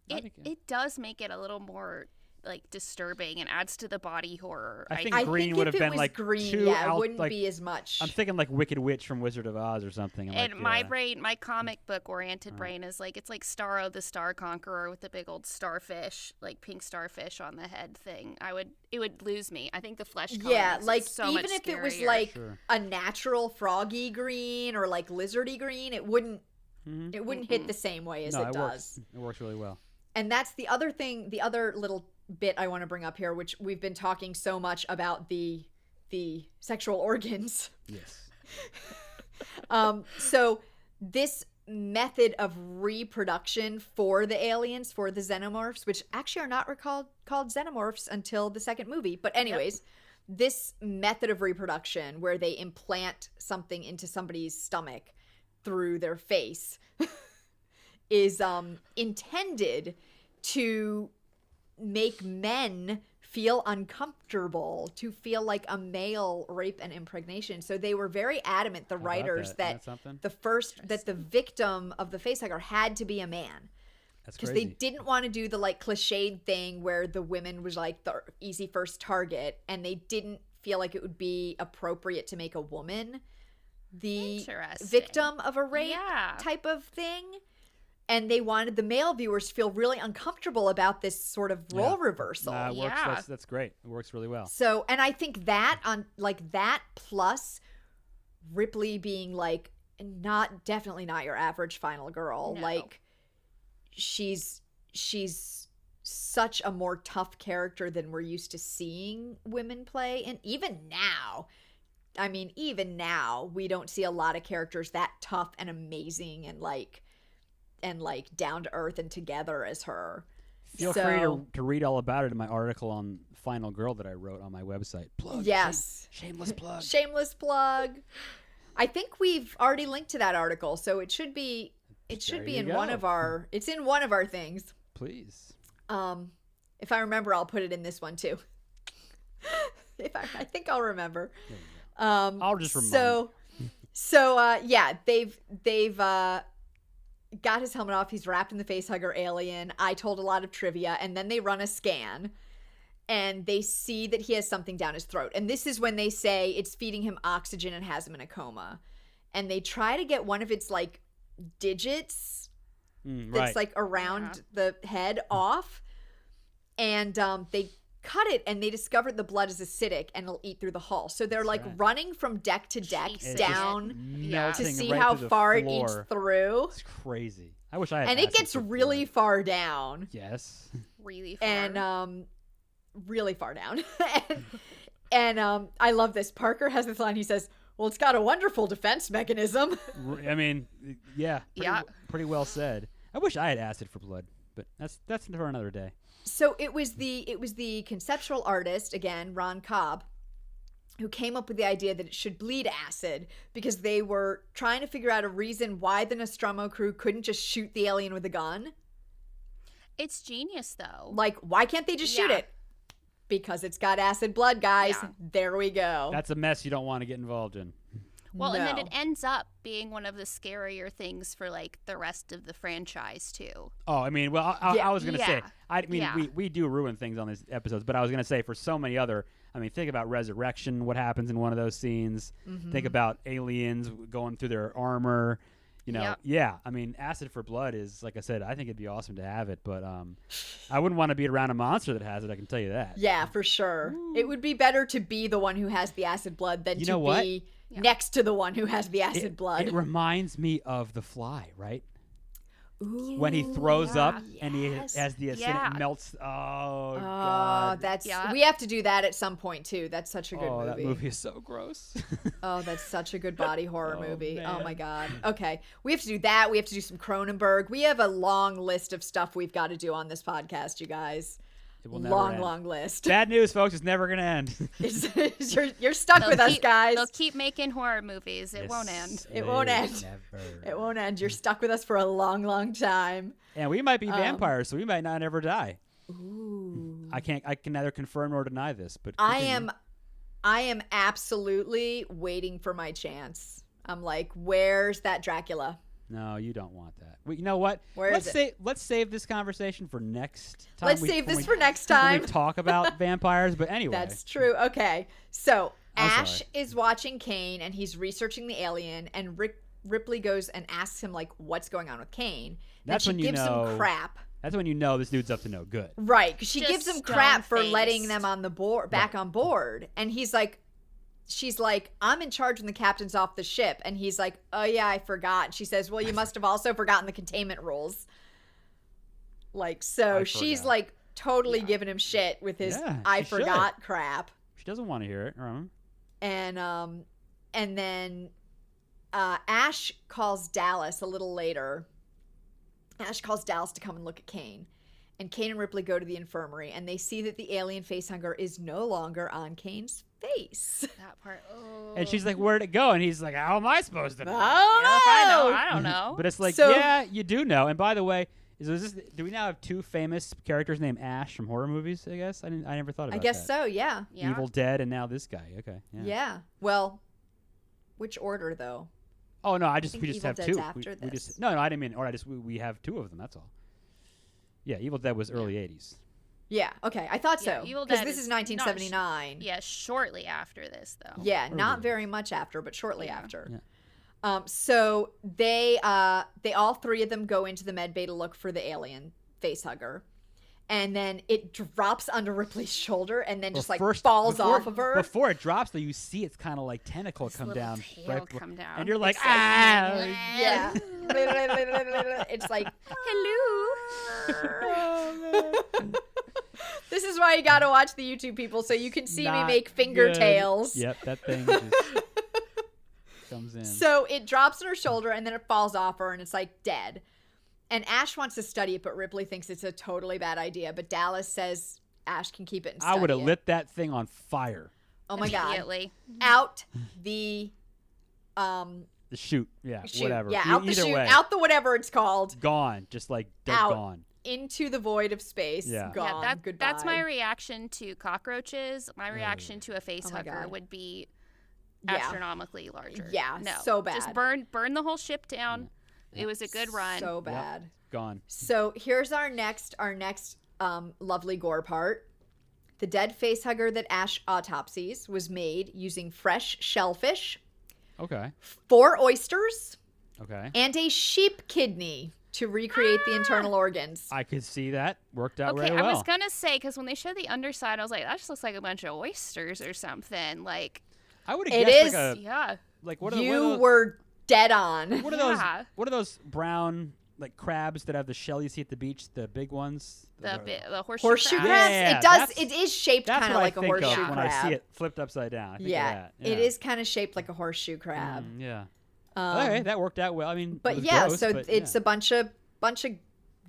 It does make it a little more like disturbing and adds to the body horror. I think I green think would if have it been was like green, too yeah, it out, wouldn't like, be as much. I'm thinking like Wicked Witch from Wizard of Oz or something. I'm And like, my brain, my comic book oriented brain is like, it's like Starro the Star Conqueror with the big old starfish, like pink starfish on the head thing. It would lose me. I think the flesh color yeah, makes like it so even much if it was scarier. like Sure. a natural froggy green or like lizardy green, it wouldn't hit the same way as no, it works. does. It works really well. And that's the other thing, the other little bit I want to bring up here, which we've been talking so much about the sexual organs. Yes. So this method of reproduction for the aliens, for the xenomorphs, which actually are not called xenomorphs until the second movie. But anyways, this method of reproduction where they implant something into somebody's stomach through their face is intended to make men feel uncomfortable, to feel like a male rape and impregnation. So they were very adamant, the writers, that the victim of the facehugger had to be a man. That's because crazy. they didn't want to do the like cliched thing where the women was like the easy first target, and they didn't feel like it would be appropriate to make a woman the victim of a rape type of thing. And they wanted the male viewers to feel really uncomfortable about this sort of role reversal. It works. That's great. It works really well. So, and I think that that plus Ripley being like definitely not your average final girl. No. Like she's such a more tough character than we're used to seeing women play. And even now, we don't see a lot of characters that tough and amazing and like down to earth and together as her. Feel free to read all about it in my article on Final Girl that I wrote on my website. Plug. Yes. Shameless plug. Shameless plug. I think we've already linked to that article, so it should be in one of our things. Please. If I remember, I'll put it in this one too. I think I'll remember. I'll just remind. They've got his helmet off. He's wrapped in the facehugger alien. I told a lot of trivia, and then they run a scan, and they see that he has something down his throat. And this is when they say it's feeding him oxygen and has him in a coma. And they try to get one of its like digits that's like around the head off, and they cut it, and they discovered the blood is acidic and it'll eat through the hull. So they're running from deck to deck down to see how far it eats through. It's crazy. I wish I had. And it gets really far down. Yes. Really far. And really far down. and I love this. Parker has this line. He says, "Well, it's got a wonderful defense mechanism." I mean, pretty well said. I wish I had acid for blood, but that's for another day. So it was the conceptual artist, again, Ron Cobb, who came up with the idea that it should bleed acid because they were trying to figure out a reason why the Nostromo crew couldn't just shoot the alien with a gun. It's genius, though. Like, why can't they just shoot it? Because it's got acid blood, guys. Yeah. There we go. That's a mess you don't want to get involved in. Well, and then it ends up being one of the scarier things for like the rest of the franchise too. Oh, I mean, well, I was gonna say, we do ruin things on these episodes, but I was gonna say for so many other, I mean, think about Resurrection, what happens in one of those scenes. Mm-hmm. Think about aliens going through their armor. You know, I mean, acid for blood is, like I said, I think it'd be awesome to have it, but I wouldn't want to be around a monster that has it. I can tell you that. Yeah, for sure. Ooh. It would be better to be the one who has the acid blood than to be next to the one who has the acid blood. It reminds me of The Fly, right? Ooh, when he throws up and he has the acidic melts. Oh, God. We have to do that at some point too. That's such a good movie. That movie is so gross. Oh, that's such a good body horror movie. Man. Oh my God. Okay. We have to do that. We have to do some Cronenberg. We have a long list of stuff we've got to do on this podcast, you guys. It will never end. Long list. Bad news, folks. It's never going to end. You're stuck with us, guys. They'll keep making horror movies. It won't end. It won't end. Never. It won't end. You're stuck with us for a long, long time. And we might be vampires, so we might not ever die. Ooh. I can neither confirm nor deny this, but I am absolutely waiting for my chance. I'm like, where's that Dracula? No, you don't want that. Well, you know what? Where is it? Let's save this conversation for next time. Let's save this for next when time. we talk about vampires. But anyway, That's true. Okay, so I'm Ash sorry. is watching Kane, and he's researching the alien, and Ripley goes and asks him like, "What's going on with Kane?" That's and when she you gives know- him crap. that's when you know this dude's up to no good. Right, because she Just gives him crap for stone-faced. letting them on the board, back on board, and he's like, she's like, "I'm in charge when the captain's off the ship," and he's like, "Oh yeah, I forgot." And she says, "Well, you must have also forgotten the containment rules." Like, so I she's forgot. like totally giving him shit with his Yeah, "I she should. forgot" crap, She doesn't want to hear it. and then Ash calls Dallas a little later. Ash calls Dallas to come and look at Kane. And Kane and Ripley go to the infirmary, and they see that the alien facehugger is no longer on Kane's face. That part. Oh. And she's like, "Where'd it go?" And he's like, "How am I supposed to know?" Yeah, if I know, I don't know. But it's like, So- yeah, you do know. And by the way, do we now have two famous characters named Ash from horror movies? I guess I never thought about I guess that. so, yeah. Yeah. Evil Dead, and now this guy. Okay. Yeah. Well, which order, though? Oh no, we think just Evil have Dead's two. after We this. just no, I didn't mean. Or we have two of them. That's all. Yeah, Evil Dead was early '80s. Yeah, okay. I thought Yeah, so. Evil Because Dead this is is not 1979. Yeah, shortly after this, though. Yeah, not Earlier. very much after, but shortly Yeah. after. So they all three of them go into the med bay to look for the alien facehugger, and then it drops onto Ripley's shoulder and then just like falls off of her. Before it drops, though, you see it's kind of like tentacle This come little down, tail before- come down. and you're like, It's like, ah. Yeah. It's like, Hello. this is why you gotta watch the YouTube people so you can see me Not make finger good. tails. Yep, that thing just comes in. So it drops on her shoulder and then it falls off her and it's like dead. And Ash wants to study it, but Ripley thinks it's a totally bad idea. But Dallas says Ash can keep it and study I would have it. lit that thing on fire. Oh my god! Immediately. Out the The chute, yeah, chute. whatever. Yeah, out the Either chute, way, out the whatever it's called, gone, just like dead Out. gone. into the void of space. Yeah. Gone. Yeah, Goodbye. that's my reaction to cockroaches. My reaction to a face hugger God. would be Yeah. astronomically larger. Yeah, no, so bad. Just burn the whole ship down. It was a good run. So bad. Gone. So here's our next lovely gore part. The dead facehugger that Ash autopsies was made using fresh shellfish, Okay. 4 oysters, Okay. and a sheep kidney to recreate the internal organs. I could see that worked out Okay, very I well. was gonna say because when they showed the underside, I was like, that just looks like a bunch of oysters or something. Like, I would It have guessed is- like a yeah, what are the, You were dead on. what are those Yeah. what are those brown like crabs that have the shell you see at the beach, the big ones? the horseshoe, Horseshoe crab. crabs? Yeah, it does. that's- It is shaped That's kind what of like I a think horseshoe of when crab. I see it flipped upside down. I think Yeah, of that. it is kind of shaped like a horseshoe crab. Yeah. Um, Okay, that worked out well. I mean, But it was yeah, gross, so but it's yeah. a bunch of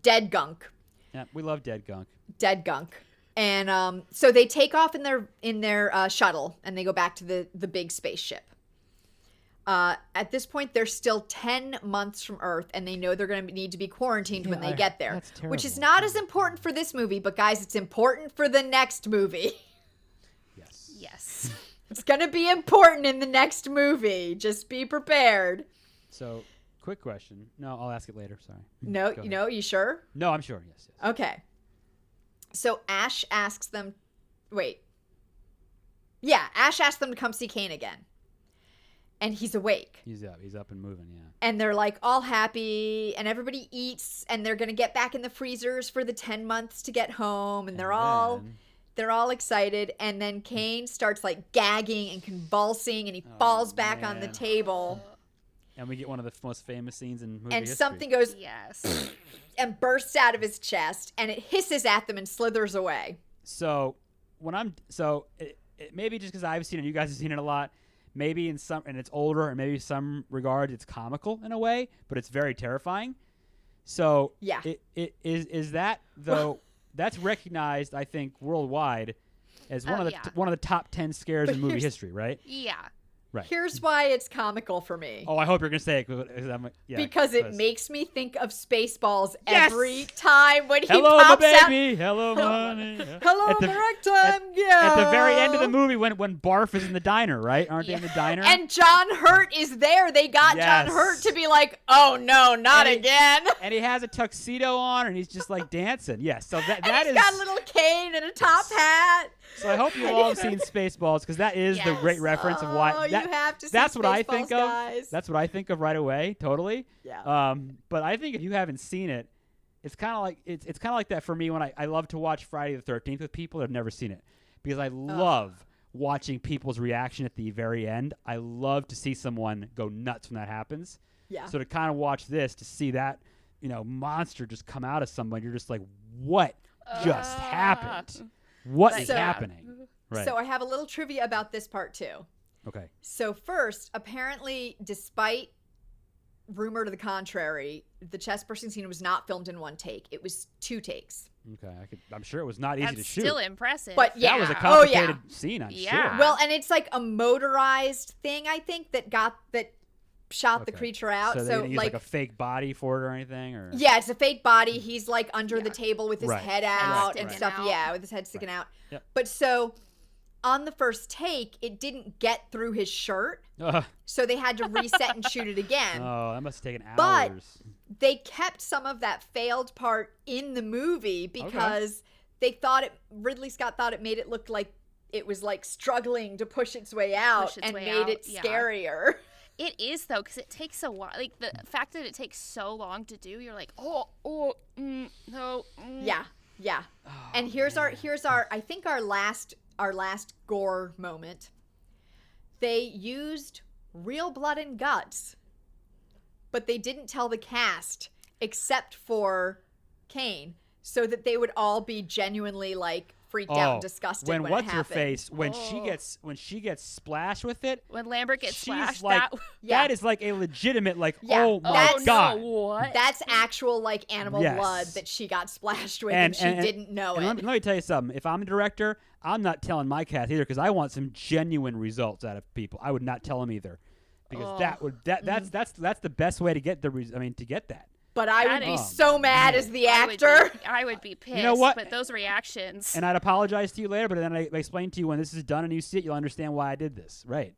dead gunk. Yeah, we love dead gunk. Dead gunk. And so they take off in their shuttle and they go back to the big spaceship. At this point, they're still 10 months from Earth, and they know they're going to need to be quarantined when they get there. That's Which is terrible. not as important for this movie, but guys, it's important for the next movie. Yes. Yes. It's going to be important in the next movie. Just be prepared. So, quick question. No, I'll ask it later. Sorry. No, Go you ahead. know, you sure? No, I'm sure. Yes. Yes. Okay. So Ash asks them, wait. Yeah, Ash asks them to come see Kane again. And he's awake. He's up. He's up and moving. Yeah. And they're like all happy and everybody eats and they're going to get back in the freezers for the 10 months to get home and they're all excited, and then Kane starts like gagging and convulsing and he falls back on the man. table And we get one of the most famous scenes in movie and history. something goes Yes. and bursts out of his chest and it hisses at them and slithers away. So when it maybe just because I've seen it, you guys have seen it a lot. Maybe in some, and it's older, and maybe some regards it's comical in a way, but it's very terrifying. So Yeah. it is that though that's recognized, I think, worldwide as one of the yeah. one of the top 10 scares But in movie here's- history, right? Yeah. Right. Here's why it's comical for me. Oh, I hope you're gonna say it. 'Cause Because it makes me think of Spaceballs Yes! every time when he Hello, my pops out. baby. Hello, money. Hello, At the- the ragtime girl. At the very end of the movie, when Barf is in the diner, right? Aren't they in the diner? And John Hurt is there. They got Yes. John Hurt to be like, oh no, not And he- again. And he has a tuxedo on, and he's just like dancing. Yes, so that And is. he's got a little cane and a top hat. So I hope you all have seen Spaceballs, because that is the great reference of why. Oh, you have to see That's what I Spaceballs, think of. guys. That's what I think of right away. Totally. Yeah. But I think if you haven't seen it, it's kind of like it's kind of like that for me when I love to watch Friday the 13th with people that have never seen it, because I love watching people's reaction at the very end. I love to see someone go nuts when that happens. Yeah. So to kind of watch this, to see that monster just come out of someone, you're just like, what just happened? What is happening? Right. So I have a little trivia about this part too. Okay. So first, apparently, despite rumor to the contrary, the chest bursting scene was not filmed in one take. It was 2 takes. Okay. I'm sure it was not easy That's to shoot. still impressive. But yeah. That was a Oh, yeah. complicated scene, I'm Yeah. sure. Well, and it's like a motorized thing, I think, that shot the Okay. creature out. So they So didn't use like a fake body for it or anything, or yeah, it's a fake body. He's like under the table with his Right. head Right, out right. and stuff. Out. Yeah, with his head sticking out. Yep. But so on the first take, it didn't get through his shirt. So they had to reset and shoot it again. Oh, that must have taken hours. But they kept some of that failed part in the movie because they thought Ridley Scott thought it made it look like it was like struggling to push its way out and made it scarier. It is, though, because it takes a while. Like, the fact that it takes so long to do, you're like, no. Yeah. Oh, And here's our I think our last gore moment. They used real blood and guts, but they didn't tell the cast except for Kane, so that they would all be genuinely like freaked out and disgusted when it what's her happened. face when she gets splashed with it, When Lambert gets she's splashed, like Yeah. that is like a legitimate like Yeah, oh my that's- god. No, what? That's actual like animal Yes. blood that she got splashed with, and she didn't know and it. let me tell you something. If I'm a director, I'm not telling my cast either, because I want some genuine results out of people. I would not tell them either, because that's the best way to get to get that. But I would That be is- so mad as the actor. I would be pissed. You know what? But those reactions. And I'd apologize to you later, but then I explain to you when this is done and you see it, you'll understand why I did this. Right.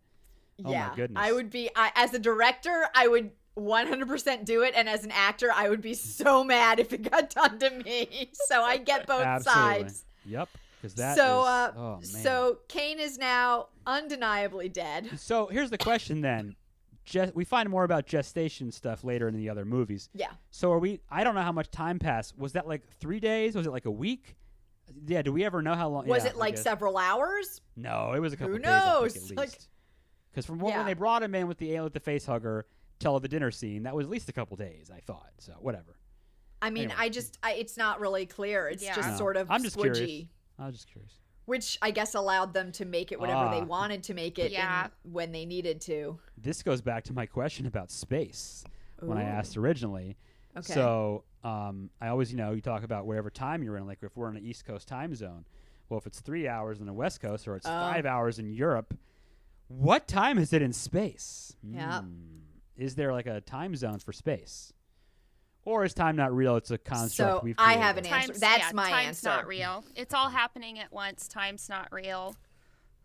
Oh Yeah, my goodness. I would be as a director, I would 100% do it, and as an actor, I would be so mad if it got done to me. So I get both Absolutely. sides. Yep. Because that So, is, oh man. so Kane is now undeniably dead. So here's the question then. We find more about gestation stuff later in the other movies. Yeah. So I don't know how much time passed. Was that like 3 days? Was it like a week? Yeah, do we ever know how long? Was yeah, it I like guess. several hours? No, it was a couple Who days, I knows? think, at Like- least. Because from when Yeah. they brought him in with the face hugger till the dinner scene, that was at least a couple days, I thought. So whatever. I mean, Anyway. it's not really clear. It's Yeah. just No. sort of I'm just squidgy. curious. I was just curious. Which I guess allowed them to make it whatever they wanted to make it Yeah. when they needed to. This goes back to my question about space when I Ooh. asked originally. Okay. So I always, you talk about whatever time you're in. Like if we're in an East Coast time zone, well, if it's 3 hours in the West Coast or it's 5 hours in Europe, what time is it in space? Yeah. Is there like a time zone for space? Or is time not real? It's a construct So we've I created. have an answer. That's my time's answer. not real. It's all happening at once. Time's not real.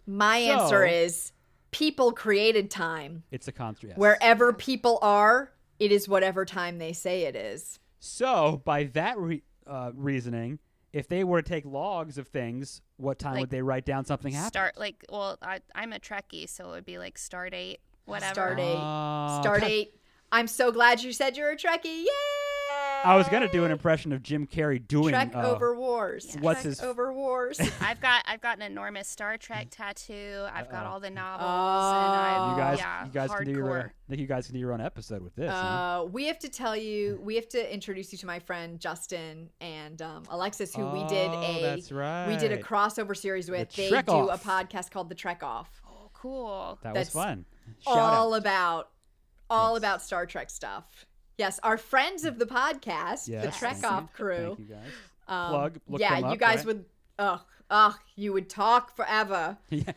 My answer So- is people created time. It's a construct. Yes. Wherever people are, it is whatever time they say it is. So by that reasoning, if they were to take logs of things, what time Like, would they write down something happened? I'm a Trekkie, so it would be like start date, whatever. Start date. Oh, Start date. I'm so glad you said you're a Trekkie. Yay! I was gonna do an impression of Jim Carrey doing Trek over wars. what's Trek his- over wars? I've got an enormous Star Trek tattoo. I've got all the novels, Oh. and You guys can do your. hardcore. I think you guys can do your own episode with this. huh? We have to tell you. We have to introduce you to my friend Justin and Alexis, who we did that's right. we did a crossover series with. The They Trek do a Off. podcast called The Trek Off. Oh, cool. That that's was fun. Shout all out. about Yes. about Star Trek stuff. Yes, our friends of the podcast, the Yes, Trek thank you. Off crew. Thank you guys. Plug. Look yeah, them you up, guys right? would. You would talk forever. Yeah.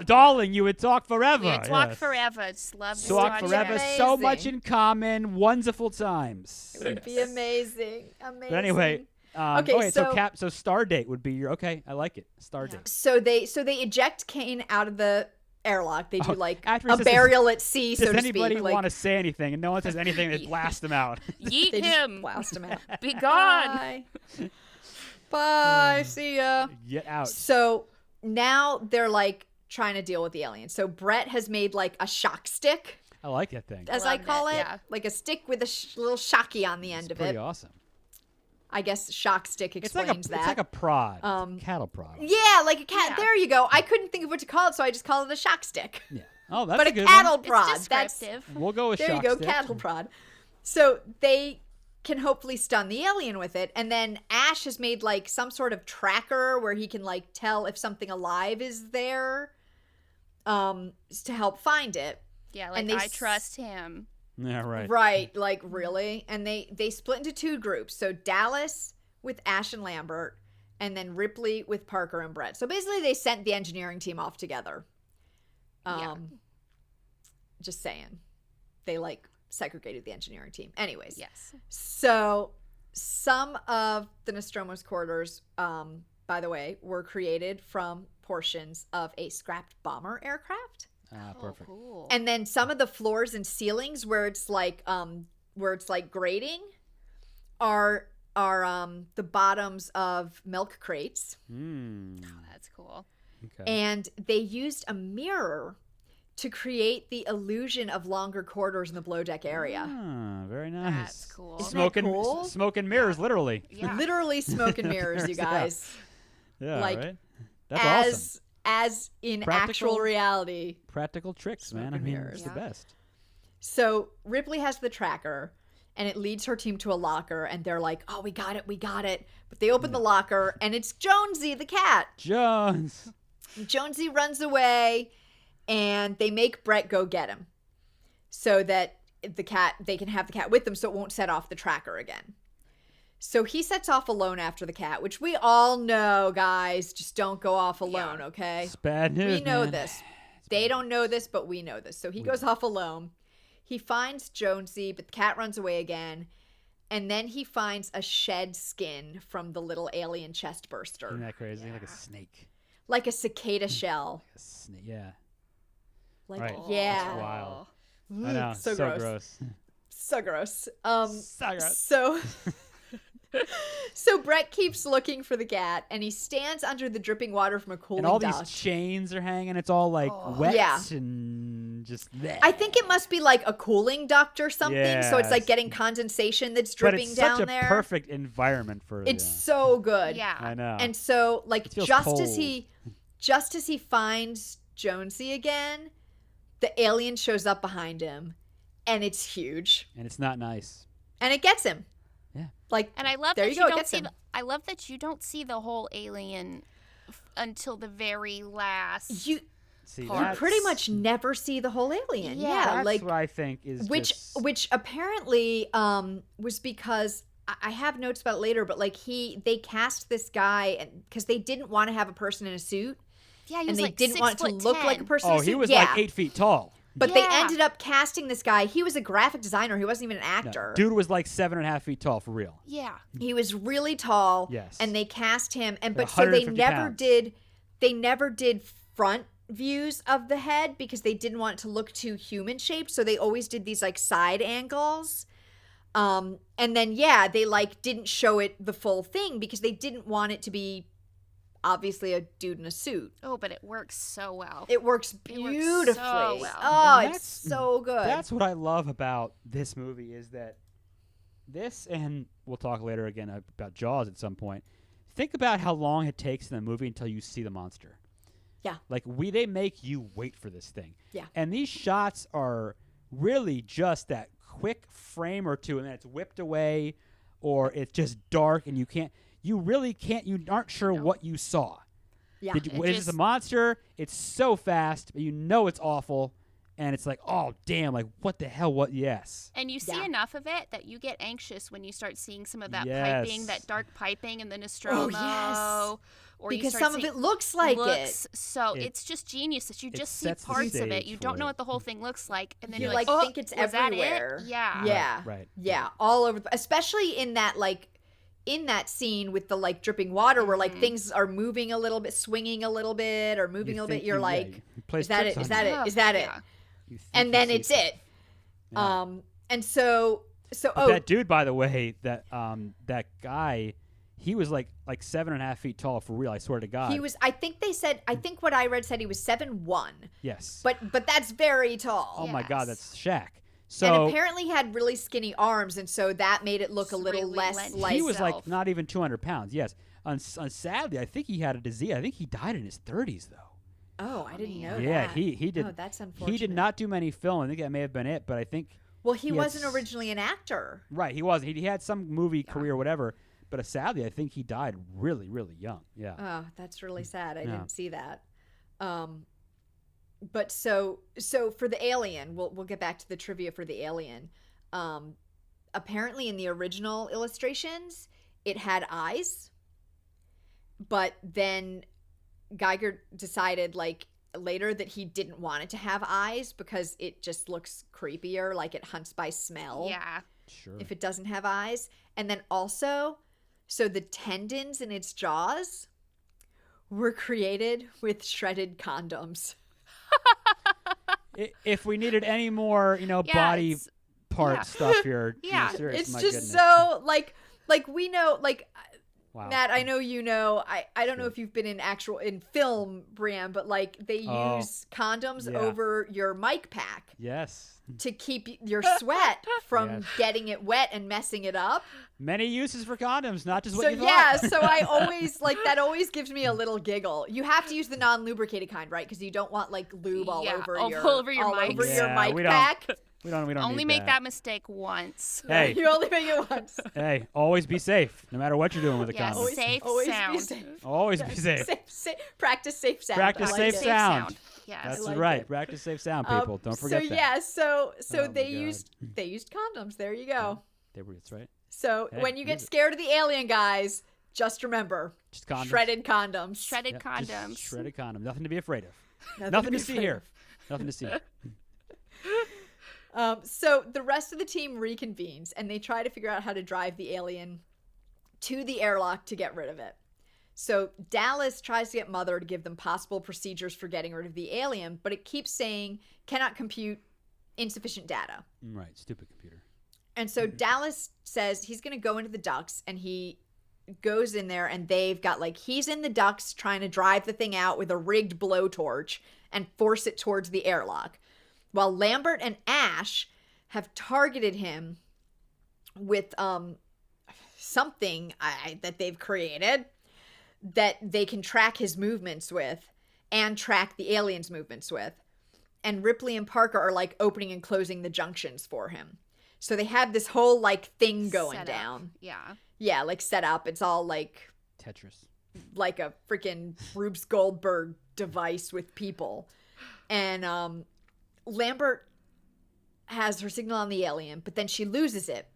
Darling, you would talk forever. We would talk Yes. forever. Just love this Talk project. forever. So Amazing. much in common. Wonderful times. It would be amazing. Amazing. But anyway, Okay, so so Stardate would be your I like it. Stardate. So they eject Kane out of the airlock. They do like after a he says, burial at sea, so Does to anybody speak. want to say anything? And no one says anything. They blast them out. Yeet They just him. blast him out. Be gone. Bye. Bye. See ya. Get out. So now they're like trying to deal with the aliens. So Brett has made like a shock stick, I like that thing. as I Loved call it, it, yeah. like a stick with a little shocky on the end of Pretty it. awesome. I guess shock stick explains It's that. like a prod. Cattle prod. Yeah, like a cat. Yeah. There you go. I couldn't think of what to call it, so I just call it a shock stick. Yeah. Oh, that's But a a good cattle one. prod. It's That's descriptive. We'll go with there you shock go, stick. cattle prod. So they can hopefully stun the alien with it, and then Ash has made like some sort of tracker where he can like tell if something alive is there, to help find it. Yeah, like And they I trust him. Yeah, right. Right, like really. And they split into two groups. So Dallas with Ash and Lambert, and then Ripley with Parker and Brett. So basically they sent the engineering team off together. Yeah. Just saying. They like segregated the engineering team. Anyways. Yes. So some of the Nostromo's quarters, by the way, were created from portions of a scrapped bomber aircraft. Ah, perfect. Oh, cool. And then some of the floors and ceilings where it's like grating are the bottoms of milk crates. Mm. Oh, that's cool. Okay. And they used a mirror to create the illusion of longer corridors in the below deck area. Ah, very nice. That's cool. Isn't that cool? Smoke and mirrors, literally. Yeah. Literally smoke and mirrors, you Yeah. guys. Yeah, Like, right? That's awesome. As in Practical- actual reality. Practical tricks, man. I Smoke and mean, mirrors. it's the Yeah. best. So Ripley has the tracker, and it leads her team to a locker, and they're like, "Oh, we got it. But they open the locker, and it's Jonesy the cat. Jones. Jonesy runs away, and they make Brett go get him, so that they can have the cat with them, so it won't set off the tracker again. So he sets off alone after the cat, which we all know, guys. Just don't go off alone, okay? It's bad news, We know man. this. They don't know this, but we know this. So he goes off alone. He finds Jonesy, but the cat runs away again. And then he finds a shed skin from the little alien chest burster. Isn't that crazy? Like a snake. Like a cicada shell. A snake. Yeah. Like, Right. yeah. That's wild. Mm, I know. So, So gross. gross. So gross. So gross. So so Brett keeps looking for the cat, and he stands under the dripping water from a cooling And all duct. these chains are hanging. It's all like wet Yeah. and just there. I think it must be like a cooling duct or something, so it's like Yes. getting condensation that's but dripping it's down such a there. perfect environment for It's so good. Yeah. I know. And so like It feels just as he finds Jonesy again, the alien shows up behind him, and it's huge. And it's not nice. And it gets him. Yeah. Like, And I love there that you you go, it don't gets see. him. I love that you don't see the whole alien until the very last. You See, You that's, pretty much never see the whole alien. Yeah, Yeah, that's like what I think is just, which apparently was because I have notes about it later, but like they cast this guy because they didn't want to have a person in a suit, Yeah, he and was they like didn't want it to look 6'10". like a person in Oh, a suit. he was yeah. like 8 feet tall. But they Yeah. ended up casting this guy. He was a graphic designer. He wasn't even an No, actor. dude was like 7.5 feet tall for real. Yeah. He was really tall. Yes. And they cast him, and Like but so they 150 never did front views of the head because they didn't want it to look too human shaped. So they always did these like side angles. And then they like didn't show it the full thing because they didn't want it to be obviously a dude in a suit. Oh, but it works so well. It works It beautifully. works so well. Oh, And it's so good. That's what I love about this movie is that this, and we'll talk later again about Jaws at some point. Think about how long it takes in the movie until you see the monster. Yeah. Like they make you wait for this thing. Yeah. And these shots are really just that quick frame or two, and then it's whipped away, or it's just dark, and you aren't sure what you saw. Yeah. Is this a monster? It's so fast, but you know it's awful, and it's like, oh damn, like what the hell? What? Yes. And you see enough of it that you get anxious when you start seeing some of that Yes. piping, that dark piping in the Nostromo. Oh, yes. Or Because you start some of seeing, it looks like So it's just genius that you just see sets the parts of it. stage You for don't know it. what the whole thing looks like, and then You you're like oh, think it's was that it? everywhere. Yeah. Yeah. Right. Yeah, all over, especially in that in that scene with the like dripping water where like things are moving a little bit, swinging a little bit, or moving a little bit. You're like, is that it? Is that it? Is that it? You think And you then see it's something. it. Yeah. And so But that dude, by the way, that guy, he was like 7.5 feet tall for real. I swear to God. he was. I think what I read said he was 7'1", Yes. but that's very tall. Oh my God, Yes. that's Shaq. So and apparently he had really skinny arms, and so that made it look a Just little really less lent like he was like himself. not even 200 pounds. Yes. Sadly, I think he had a disease. I think he died in his 30s though. Oh, I didn't know Yeah, that. he did. Oh, that's unfortunate. He did not do many film. I think that may have been it, but I think Well, he had wasn't s- originally an actor. right. He wasn't. He had some movie career, whatever. But sadly, I think he died really, really young. Yeah. Oh, that's really sad. I Yeah. didn't see that. But so for the alien, we'll get back to the trivia for the alien. Apparently in the original illustrations, it had eyes, but then Geiger decided like later that he didn't want it to have eyes because it just looks creepier, like it hunts by smell. Yeah. Sure. If it doesn't have eyes. And then also, so the tendons in its jaws were created with shredded condoms. If we needed any more, body it's- part stuff here, Yeah. serious, It's my just goodness. so like we know, like Wow. Matt, I know you know. I don't know Sure. if you've been in film, Brianne, but like they Oh, use condoms yeah. over your mic pack Yes. to keep your sweat from Yes. getting it wet and messing it up. Many uses for condoms, not just what So you yeah, thought. so I always like that. Always gives me a little giggle. You have to use the non-lubricated kind, right? Because you don't want like lube all Yeah, over all your over your mics. over your Yeah, mic we don't- pack. We don't Only need make that mistake once. Hey. You only make it once. Hey, always be safe, no matter what you're doing with a Yes, condom. safe always sound. Be safe. Always be safe. Practice safe sound. Practice I like safe it. sound. Yes. That's like right. it. Practice safe sound, people. Don't forget so that. yeah, so Oh my they God. used condoms. There you go. That's right. So Hey, when you get use it. scared of the alien guys, just remember Just condoms. shredded condoms. Shredded Yep, condoms. just shredded condom. Nothing to be afraid of. Nothing Nothing be to see afraid here. Nothing to see. So the rest of the team reconvenes and they try to figure out how to drive the alien to the airlock to get rid of it. So Dallas tries to get Mother to give them possible procedures for getting rid of the alien, but it keeps saying cannot compute insufficient data. Right. Stupid computer. And so Dallas says he's going to go into the ducts, and he goes in there, and they've got he's in the ducts trying to drive the thing out with a rigged blowtorch and force it towards the airlock. While Lambert and Ash have targeted him with something that they've created that they can track his movements with and track the alien's movements with. And Ripley and Parker are opening and closing the junctions for him. So they have this whole thing going Set up. down. Yeah. Yeah, set up. It's all Tetris. like a freaking Rube Goldberg device with people. And Lambert has her signal on the alien, but then she loses it.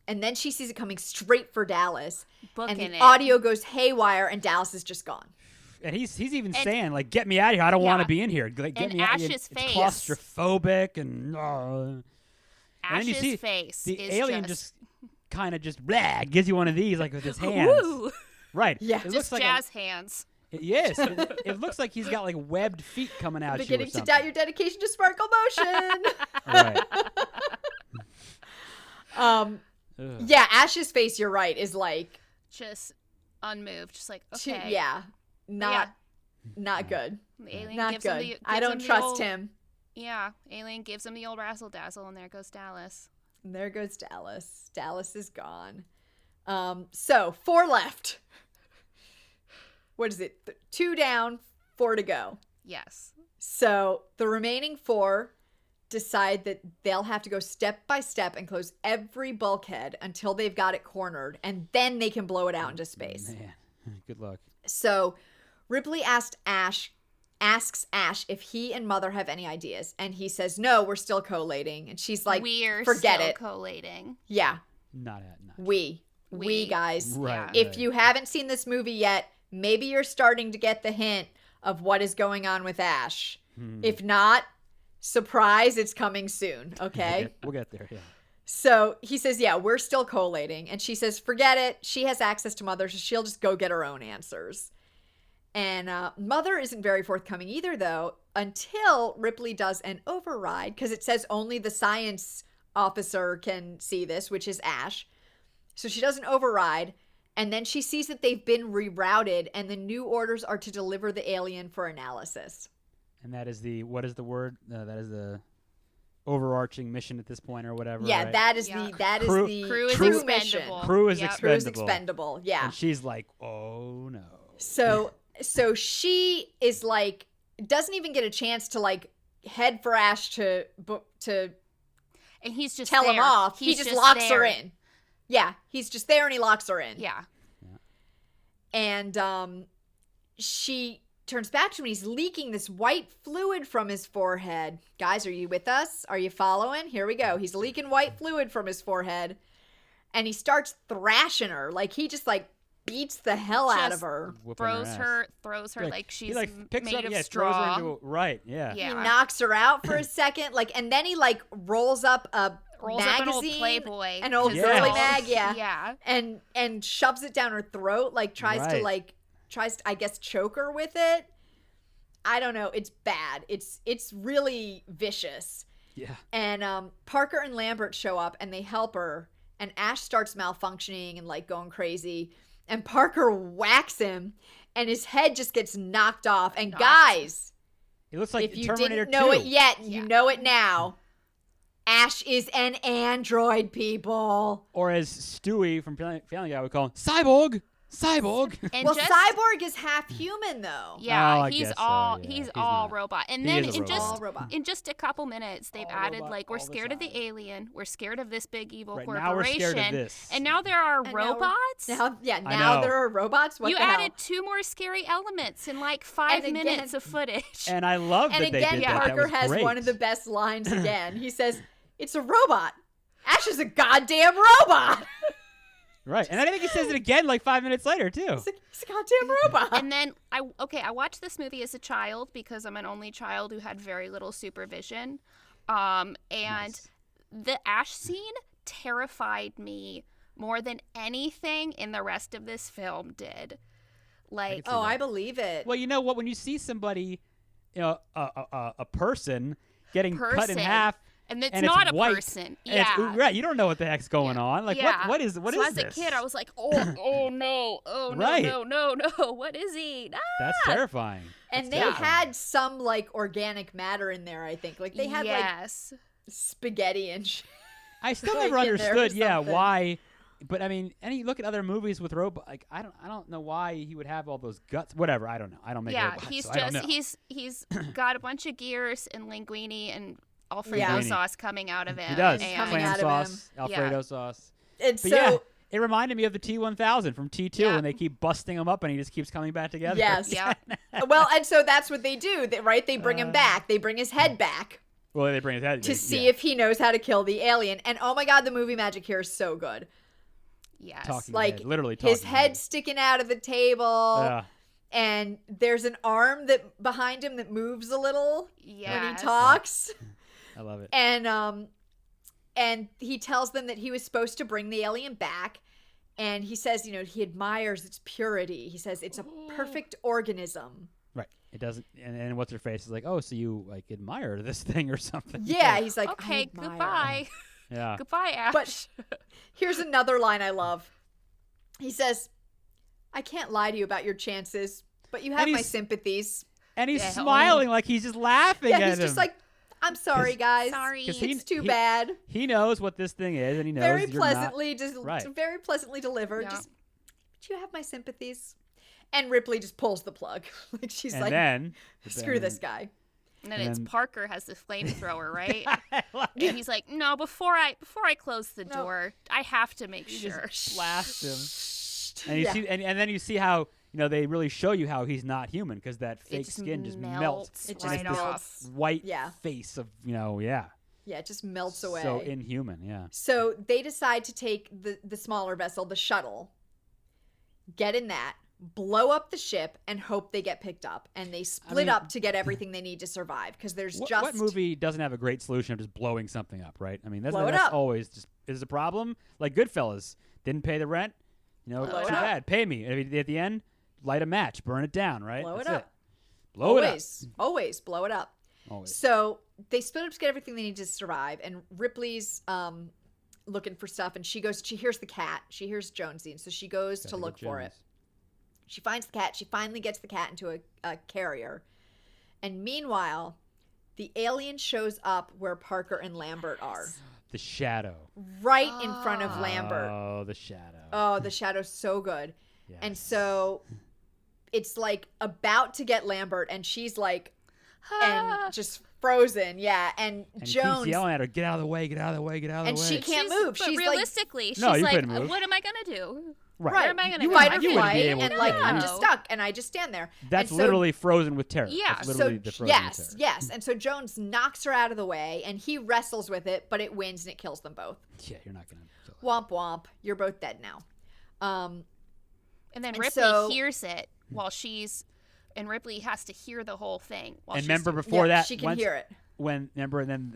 And then she sees it coming straight for Dallas. Booking and the it. audio goes haywire, and Dallas is just gone. And he's even saying get me out of here. I don't want to Yeah. be in here. Get And me out. Ash's It's face. claustrophobic and then you Ash's see face the is alien just kind of just gives you one of these with his hands. Woo! Right. Yeah. It Just looks like jazz hands. yes. It looks like he's got webbed feet coming out. Beginning you or to doubt something. your dedication to sparkle motion. Right. Ugh. Yeah, Ash's face, you're right, is Just unmoved. Just too, okay. yeah, not good. The alien Not gives good. him the, I gives don't him the trust old- him. Yeah. Alien gives him the old razzle dazzle, and there goes Dallas. And there goes Dallas. Dallas is gone. So 4 left. What is it? 2 down, 4 to go. Yes. So the remaining 4 decide that they'll have to go step by step and close every bulkhead until they've got it cornered, and then they can blow it out into space. Man, good luck. So Ripley asked Ash asks Ash if he and Mother have any ideas. And he says, no, we're still collating. And she's like, We're forget still it. Collating. Yeah. Not We guys. Right. If you haven't seen this movie yet, maybe you're starting to get the hint of what is going on with Ash. If not, surprise, it's coming soon. Okay. We'll get there. Yeah. So he says, yeah, we're still collating. And she says, forget it. She has access to Mother, so she'll just go get her own answers. And Mother isn't very forthcoming either, though, until Ripley does an override, because it says only the science officer can see this, which is Ash. So she does an override, and then she sees that they've been rerouted, and the new orders are to deliver the alien for analysis. And that is what is the word? That is the overarching mission at this point, or whatever. Yeah, right? that is Crew the Crew is mission. expendable. Crew is Yep. expendable. Crew is expendable. Yeah. And she's like, oh no. So she is like, doesn't even get a chance to like head for Ash to And he's just tell there. him off. He's He just locks there. her in. Yeah, he's just there and he locks her in. Yeah. And she turns back to him and he's leaking this white fluid from his forehead. Guys, are you with us? Are you following? Here we go. He's leaking white fluid from his forehead. And he starts thrashing her. Like he just like beats the hell out of her. Whooping Throws her ass. like she's he like picks made her up, of yeah, straw. throws her into right, yeah. He knocks her out for a second, like, and then he like rolls up a magazine, Up an old Playboy, an old Yes. girly mag, yeah, yeah, and shoves it down her throat, like tries to I guess choke her with it. I don't know. It's bad. It's really vicious. Yeah. And Parker and Lambert show up and they help her, and Ash starts malfunctioning and like going crazy. And Parker whacks him, and his head just gets knocked off. And guys, He looks like if you Terminator didn't know 2. it yet, you know it now. Ash is an android, people. Or as Stewie from Family Guy would call him, Cyborg! Cyborg! and Well, just, Cyborg is half human, though. yeah, Oh, I he's guess so, all yeah. he's He's all not. robot. And He then is a robot. All robot. in just a couple minutes, they've All added robot like we're all the scared of the time. alien, we're scared of this big evil Right, corporation, now we're scared of this. and now there are And robots. Now know. there are robots. What you the hell? added 2 more scary elements in like 5 And again- minutes of footage. And I love And that they again, did that. That Parker was has great. one of the best lines again. He says, "It's a robot. Ash is a goddamn robot." Right. And I think he says it again like 5 minutes later, too. He's a goddamn robot. And then I watched this movie as a child because I'm an only child who had very little supervision. And Nice. the Ash scene terrified me more than anything in the rest of this film did. Like, see Oh, that. I believe it. Well, you know what? When you see somebody, you know, a person getting cut in Person. half, and it's and not it's a white, person. and Yeah. it's, right, you don't know what the heck's going on. Like, Yeah. what is so this? as a kid, I was like, oh no, oh no, Right. no, what is he? Ah! That's terrifying. And That's they terrifying. had some like organic matter in there. I think like they had like yes. spaghetti and shit. I still like, never in there or understood, something. why. But I mean, any look at other movies with robot. Like, I don't know why he would have all those guts. Whatever, I don't know. I don't make Yeah, robots, he's so I don't just know. he's got a bunch of gears and linguine and Alfredo Yeah. sauce coming out of him. He does. And Coming Clam out of sauce, him. Alfredo Yeah. sauce. And But so yeah, it reminded me of the T-1000 from T2 Yeah. when they keep busting him up and he just keeps coming back together. yes, Yeah. well, and so that's what they do, right? They bring him back. They bring his head back Well, they bring his head to see if he knows how to kill the alien. And oh my god, the movie magic here is so good. talking Yes. Like head, literally talking his head sticking out of the table. Yeah. And there's an arm that behind him that moves a little when Yes. he talks. I love it. And he tells them that he was supposed to bring the alien back, and he says, you know, he admires its purity. He says it's a perfect organism. Right. It doesn't. And what's her face is like, oh, so you like admire this thing or something? Yeah, he's like, I Okay, admire. goodbye. Yeah. Goodbye, Ash. But here's another line I love. He says, I can't lie to you about your chances, but you have And my he's- sympathies. And he's Yeah. smiling like he's just laughing Yeah, at he's him. just like, I'm sorry, guys. Sorry. 'Cause he- It's too bad. He knows what this thing is, and he knows Very you're pleasantly, Right. very pleasantly delivered. Yeah. Just, but you have my sympathies. And Ripley just pulls the plug. Like she's not. like, And then screw this guy. And then And it's then- Parker has the flamethrower, right? Like, And he's like, no, before I close the No. door, I have to make he sure. just blasts him. And you Yeah. see, and then you see how they really show you how he's not human because that fake just skin just melts melts. It and just it's off. this white Yeah. face of, Yeah, it just melts away. So inhuman, yeah. So they decide to take the smaller vessel, the shuttle, get in that, blow up the ship, and hope they get picked up. And they split up to get everything they need to survive because there's What movie doesn't have a great solution of just blowing something up, right? I mean, that's Blow it up. always just is a problem. Like Goodfellas, didn't pay the rent, Blow too it up. bad. Pay me. And at the end, light a match, burn it down, right? Blow it That's up. Blow it up. Always blow it up. Always. So they split up to get everything they need to survive. And Ripley's looking for stuff. And she hears the cat. She hears Jonesy. And so she goes to look for it. She finds the cat. She finally gets the cat into a carrier. And meanwhile, the alien shows up where Parker and Lambert are. The shadow. Right in front of Lambert. Oh, the shadow. Oh, the shadow's so good. Yes. And so it's like about to get Lambert, and she's like, and just frozen. Yeah. And Jones. keeps yelling at her, get out of the way, get out of the way, get out of the way. And she can't move. But She's realistically, she's No, you like, couldn't move. what am I going to do? Right. Where am I going to You go? fight or You wouldn't be flight, able and to like, do I'm that. just stuck, and I just stand there. That's And so- literally frozen with terror. Yeah. That's So literally the frozen with terror. yes. And so Jones knocks her out of the way, and he wrestles with it, but it wins and it kills them both. Yeah, you're not going to kill her. Womp womp. You're both dead now. And then And Ripley so- hears it while and Ripley has to hear the whole thing. While And she's remember before that, she can once- hear it. and then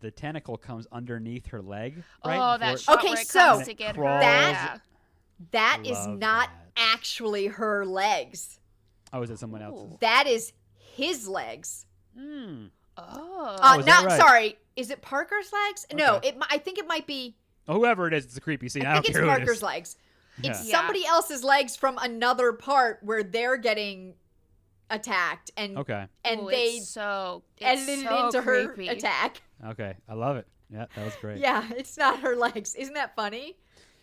the tentacle comes underneath her leg, Oh, right? that Before- shot Okay, where it so- comes to get her. Crawls. Yeah. That is Love not that. actually her legs. Oh, is it someone else's? That is his legs. Hmm. Oh. is that Not right? sorry. Is it Parker's legs? No, Okay. I think it might be. Whoever it is, it's a creepy scene. I, I don't think it's care who it Parker's is. legs. Yeah. It's Yeah. somebody else's legs from another part where they're getting attacked, and Okay. and Ooh, they it's so edited it so into her creepy. attack. Okay. I love it. Yeah, that was great. Yeah, it's not her legs. Isn't that funny?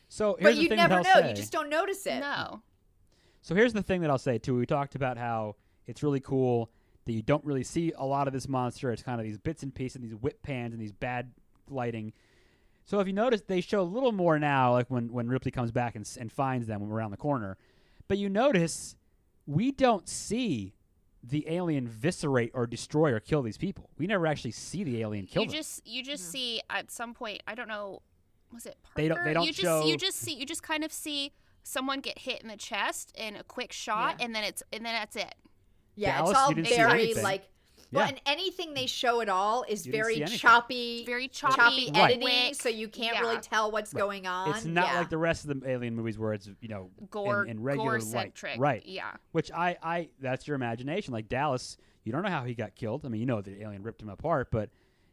So here's But the you thing never that I'll know. You say. just don't notice it. No. So here's the thing that I'll say too. We talked about how it's really cool that you don't really see a lot of this monster. It's kind of these bits and pieces, these whip pans, and these bad lighting. So if you notice, they show a little more now, like when Ripley comes back and finds them when we're around the corner. But you notice we don't see the alien viscerate or destroy or kill these people. We never actually see the alien kill You them. just see at some point, I don't know, was it Parker? They don't show- you just kind of see someone get hit in the chest in a quick shot, Yeah. and then that's it. Yeah, Dallas, it's all you didn't see very anything. like. Well, Yeah. and anything they show at all is You didn't see very anything. choppy, Very choppy choppy, editing, quick. so you can't Yeah. really tell what's going on. It's not Yeah. like the rest of the alien movies where it's Gore, in regular light, gore-centric. right? Yeah. Which I that's your imagination. Like Dallas, you don't know how he got killed. I mean, you know the alien ripped him apart, but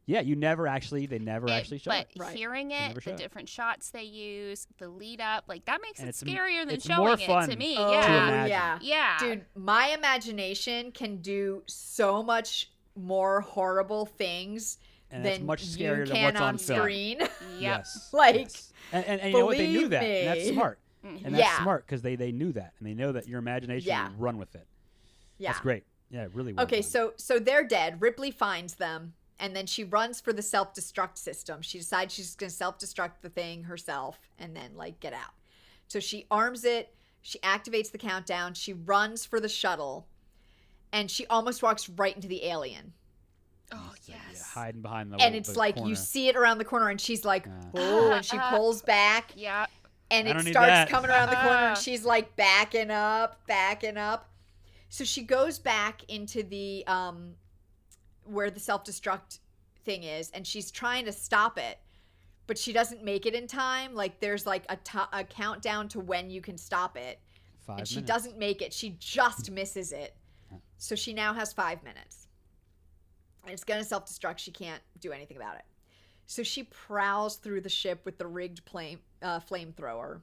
yeah, they never actually show But it. Right. hearing never it, show the it. different shots they use, the lead up, like that makes And it it's scarier than it's more showing fun it to me. Oh, to Yeah. imagine. yeah. Yeah. Dude, my imagination can do so much more horrible things And than it's much you scarier than can what's on on film. screen. Yep. Yes. Like, yes. And you know what? They knew believe that. And that's me. smart. And that's Yeah. smart because they knew that, and they know that your imagination Yeah. will run with it. Yeah. That's great. Yeah, really. Well Okay, done. so they're dead. Ripley finds them, and then she runs for the self-destruct system. She decides she's going to self-destruct the thing herself and then, like, get out. So she arms it. She activates the countdown. She runs for the shuttle, and she almost walks right into the alien. Oh Yeah, yes. hiding behind the And it's the like corner. you see it around the corner, and she's like, oh, and she pulls back, Yeah. and I it don't need starts that. coming around the corner, and she's like backing up. So she goes back into the where the self-destruct thing is, and she's trying to stop it, but she doesn't make it in time. Like there's like a countdown to when you can stop it, 5 and she minutes. doesn't make it. She just misses it. So she now has 5 minutes. And it's going to self-destruct. She can't do anything about it. So she prowls through the ship with the rigged flamethrower.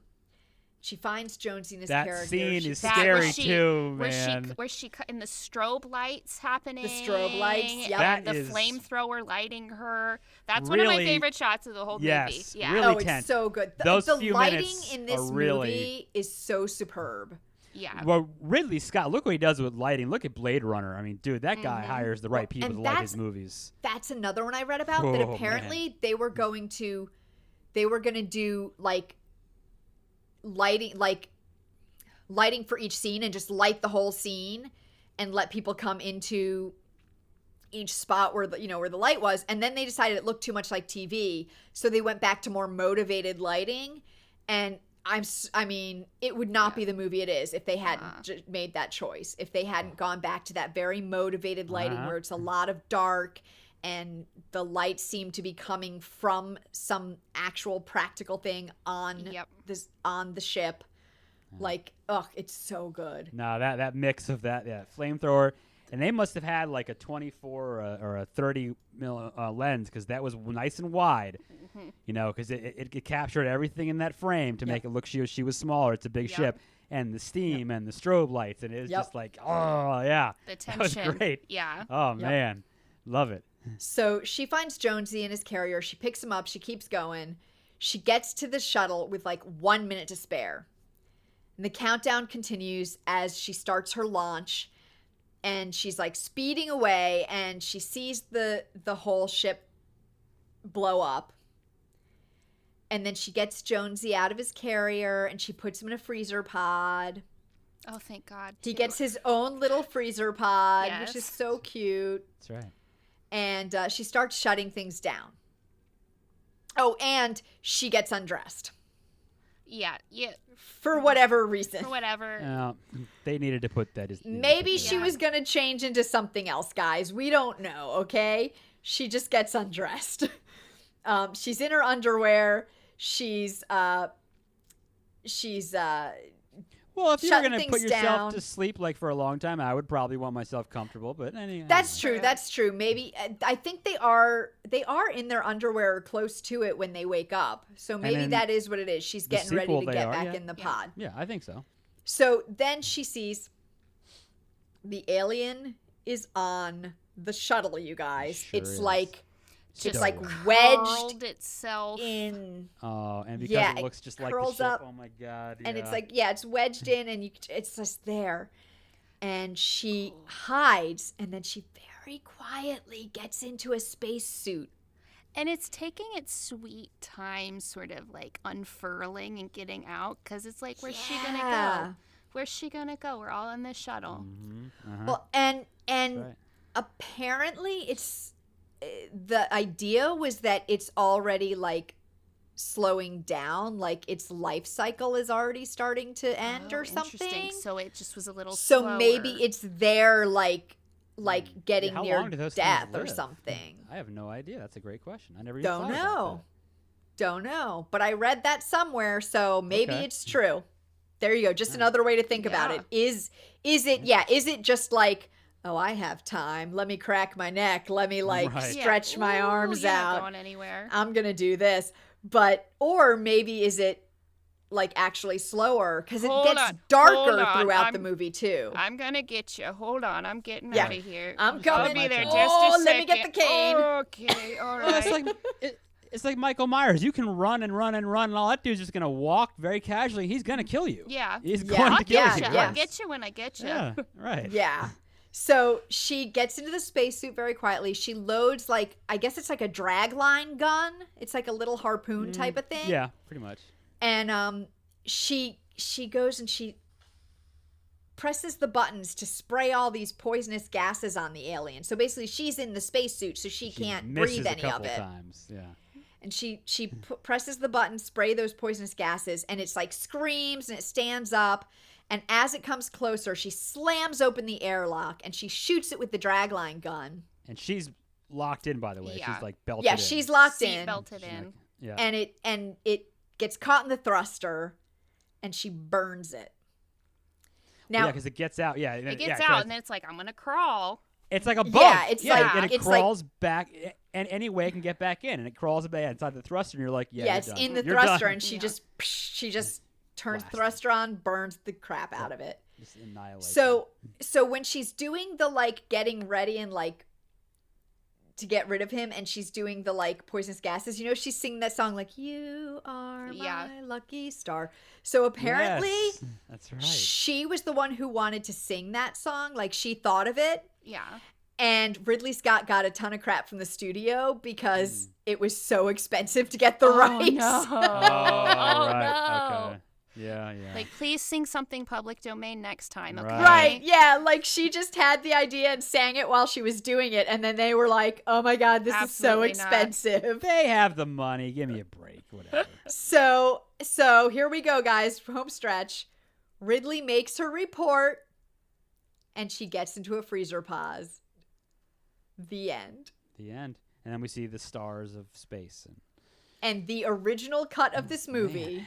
She finds Jonesy and his That character. scene She is finds- scary she- too, Where man. she in the strobe lights happening. The strobe lights, yep. That The is flamethrower lighting her. That's one of my really- favorite shots of the whole Yes, movie. Yeah. really Oh, tense. it's so good. Those the few lighting minutes in this are really- movie is so superb. Yeah. Well, Ridley Scott, look what he does with lighting. Look at Blade Runner. I mean, dude, that guy hires the right people and to light that's- his movies. That's another one I read about that Oh, apparently they were going to do like lighting, like lighting for each scene and just light the whole scene and let people come into each spot where where the light was. And then they decided it looked too much like TV, so they went back to more motivated lighting. And I mean, it would not be the movie it is if they hadn't made that choice. If they hadn't gone back to that very motivated lighting where it's a lot of dark and the lights seem to be coming from some actual practical thing on the ship. Like, it's so good. No, that mix of that flamethrower, and they must have had like a 24 or a 30 mil lens, because that was nice and wide, because it captured everything in that frame to make it look she was smaller. It's a big ship, and the steam and the strobe lights, and it was just like, the tension. That was great. Yeah. Oh man, love it. So she finds Jonesy in his carrier. She picks him up. She keeps going. She gets to the shuttle with like 1 minute to spare. And the countdown continues as she starts her launch, and she's like speeding away, and she sees the whole ship blow up. And then she gets Jonesy out of his carrier, and she puts him in a freezer pod. Oh, thank God. He gets his own little freezer pod, which is so cute. That's right. And she starts shutting things down. Oh, and she gets undressed. Yeah. For whatever reason. For whatever. They needed to put that. Maybe she was going to change into something else, guys. We don't know, okay? She just gets undressed. She's in her underwear. She's well, if you were going to put yourself down to sleep like for a long time, I would probably want myself comfortable. But anyway, that's true. That's true. Maybe I think they are in their underwear or close to it when they wake up. So maybe that is what it is. She's getting ready to get back in the pod. Yeah, I think so. So then she sees the alien is on the shuttle. You guys, it's like. It's like wedged itself in. Oh, and because it looks just like the ship. Up, oh my God! And it's like it's wedged in, and it's just there. And she hides, and then she very quietly gets into a spacesuit. And it's taking its sweet time, sort of like unfurling and getting out, because it's like, where's she gonna go? Where's she gonna go? We're all in this shuttle. Mm-hmm. Well, and apparently it's. The idea was that it's already like slowing down, like its life cycle is already starting to end or something. So it just was a little slower. Maybe it's there like getting near death or something. I have no idea. That's a great question. I never don't know. Don't know. But I read that somewhere, so maybe it's true. There you go. Just another way to think about it. Is it just like, oh, I have time. Let me crack my neck. Let me stretch my arms out. Not going anywhere. I'm going to do this. Or maybe is it like actually slower? Because it gets darker throughout the movie too. I'm going to get you. Hold on. I'm getting out of here. I'm coming. I'll be there just a second. Let me get the cane. Okay. All right. It's like Michael Myers. You can run and run and run, and all that dude's just going to walk very casually. He's going to kill you. Yeah. He's going to kill you. I'll get you when I get you. Yeah, right. Yeah. So she gets into the spacesuit very quietly. She loads I guess it's like a dragline gun. It's like a little harpoon type of thing. Yeah, pretty much. And she goes and she presses the buttons to spray all these poisonous gases on the alien. So basically she's in the spacesuit, so she can't breathe any of it. Times. Yeah. And she presses the button, spray those poisonous gases, and it's like screams and it stands up. And as it comes closer, she slams open the airlock and she shoots it with the dragline gun. And she's locked in, by the way. Yeah. She's like belted in. Yeah, she's locked in. Belted in. And it gets caught in the thruster and she burns it. Now, because it gets out. Yeah, it gets out, and then it's like, I'm gonna crawl. It's like a boat. Yeah, and it crawls back, and any way it can get back in, and it crawls back inside the thruster, and you're like, it's done. in the You're thruster, done. and she just turns the thruster on, burns the crap out of it. Just annihilate. So when she's doing the getting ready and to get rid of him, and she's doing the poisonous gases, she's singing that song you are my lucky star. So apparently that's right. She was the one who wanted to sing that song. She thought of it. Yeah. And Ridley Scott got a ton of crap from the studio because it was so expensive to get the rights. No. Right. No. Okay. Yeah. Like, please sing something public domain next time, okay? Right, yeah, like she just had the idea and sang it while she was doing it, and then they were like, oh my god, this Absolutely is so not. expensive. They have the money. Give me a break. Whatever. So here we go, guys, home stretch. Ridley makes her report, and she gets into a freezer pause. The end. The end. And then we see the stars of space. And the original cut of this movie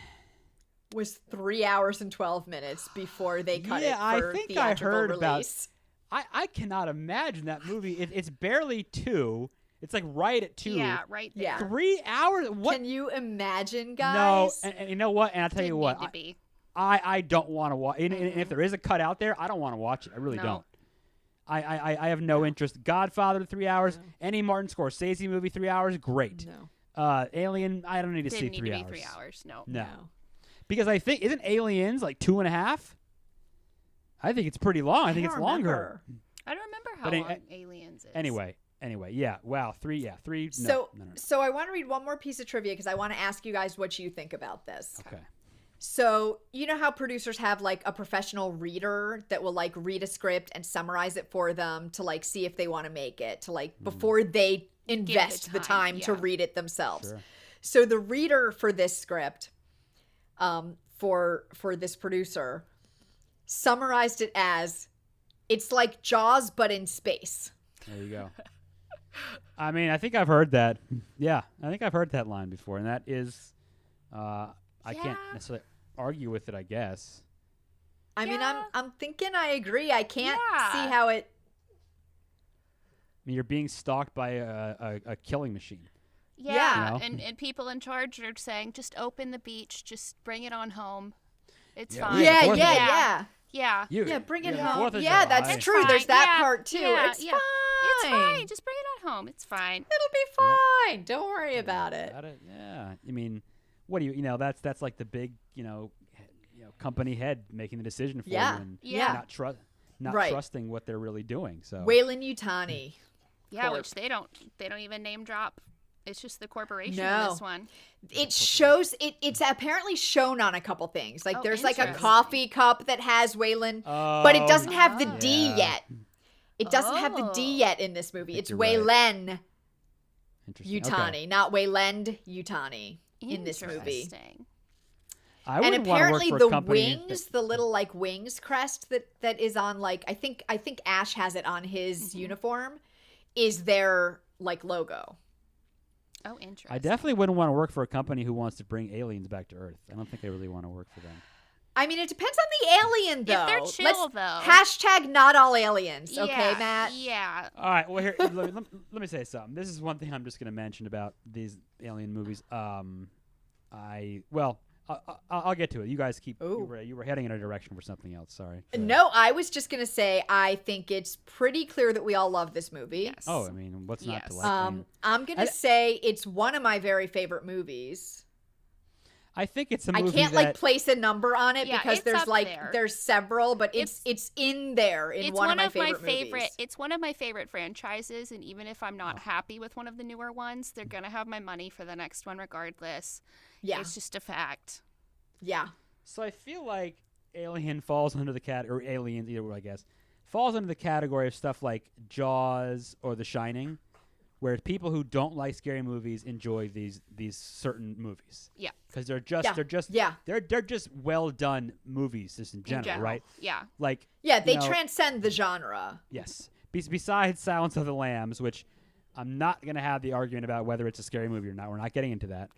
was 3 hours and 12 minutes before they cut it for I think I theatrical heard release. I cannot imagine that movie. It's barely 2. It's like right at 2. Yeah, right there. Yeah. 3 hours? What? Can you imagine, No, guys? and you know what? And I'll tell you Didn't what. need to be. I don't want to watch. And if there is a cut out there, I don't want to watch it. I really No. don't. I have no interest. Godfather 3 hours. Any Martin Scorsese movie 3 hours. Great. No. Alien. I don't need to Didn't see need 3 to hours. be 3 hours. No. No. Because I think isn't Aliens like 2.5? I think it's pretty long. I think it's longer. I don't remember how But long Aliens is. Anyway, yeah. Wow, 3. Yeah, 3. So No. so I want to read one more piece of trivia because I want to ask you guys what you think about this. Okay. So, you know how producers have like a professional reader that will like read a script and summarize it for them to like see if they want to make it, to like before they invest the time to read it themselves. Sure. So the reader for this script, for this producer, summarized it as, it's like Jaws but in space. There you go. I mean, I think I've heard that. Yeah, I think I've heard that line before, and that is, I can't necessarily argue with it, I guess. I mean, Yeah. I'm thinking I agree. I can't Yeah. see how it. I mean, you're being stalked by a killing machine. Yeah, You know? and people in charge are saying, just open the beach, just bring it on home. It's Yeah, fine. we- Yeah, Fourth yeah, of yeah. Yeah. Yeah, bring it home. 4th of Yeah, July. that's It's true. There's fine. that Yeah, part too. yeah, It's yeah. fine. It's fine. Just bring it on home. It's fine. It'll be fine. Don't worry about it. Yeah. I mean, what do you know? That's like the big company head making the decision for Yeah. you, and Yeah. not Right. trusting what they're really doing. So Wayland Yutani. Yeah, Corp. which they don't even name drop. It's just the corporation No. in this one. It shows it's apparently shown on a couple things. Like Oh, there's like a interesting. coffee cup that has Wayland, but it doesn't have the D Yeah. yet. It doesn't have the D Oh. yet in this movie. think It's you're right. Wayland Interesting. Yutani, Okay. not Wayland Yutani in this movie. Interesting. I And wouldn't want to work apparently for a the company wings, the little like wings crest that is on like I think Ash has it on his uniform, is their like logo. Oh, interesting. I definitely wouldn't want to work for a company who wants to bring aliens back to Earth. I don't think I really want to work for them. I mean, it depends on the alien, though. If they're chill, though. Hashtag not all aliens, okay, Yeah, Matt? Yeah. All right. Well, here, let me say something. This is one thing I'm just going to mention about these alien movies. I'll get to it. You guys keep. Ooh. You were heading in a direction for something else. Sorry. No, I was just gonna say I think it's pretty clear that we all love this movie. Yes. Oh, I mean, what's not to Yes. like? I mean, I'm gonna say it's one of my very favorite movies. I think it's a I movie can't that like place a number on it Yeah, because it's there's up like there. there's several, but it's in there in It's one of my favorite movies. It's one of my favorite franchises, and even if I'm not happy with one of the newer ones, they're gonna have my money for the next one regardless. Yeah, It's just a fact. yeah. So I feel like Alien falls under the or Aliens, either way, I guess, falls under the category of stuff like Jaws or The Shining, where people who don't like scary movies enjoy these certain movies. Yeah. Because they're just Yeah. they're just well done movies just in general, right? Yeah. Like Yeah, they you know, transcend the genre. yes. Besides Silence of the Lambs, which I'm not gonna have the argument about whether it's a scary movie or not. We're not getting into that.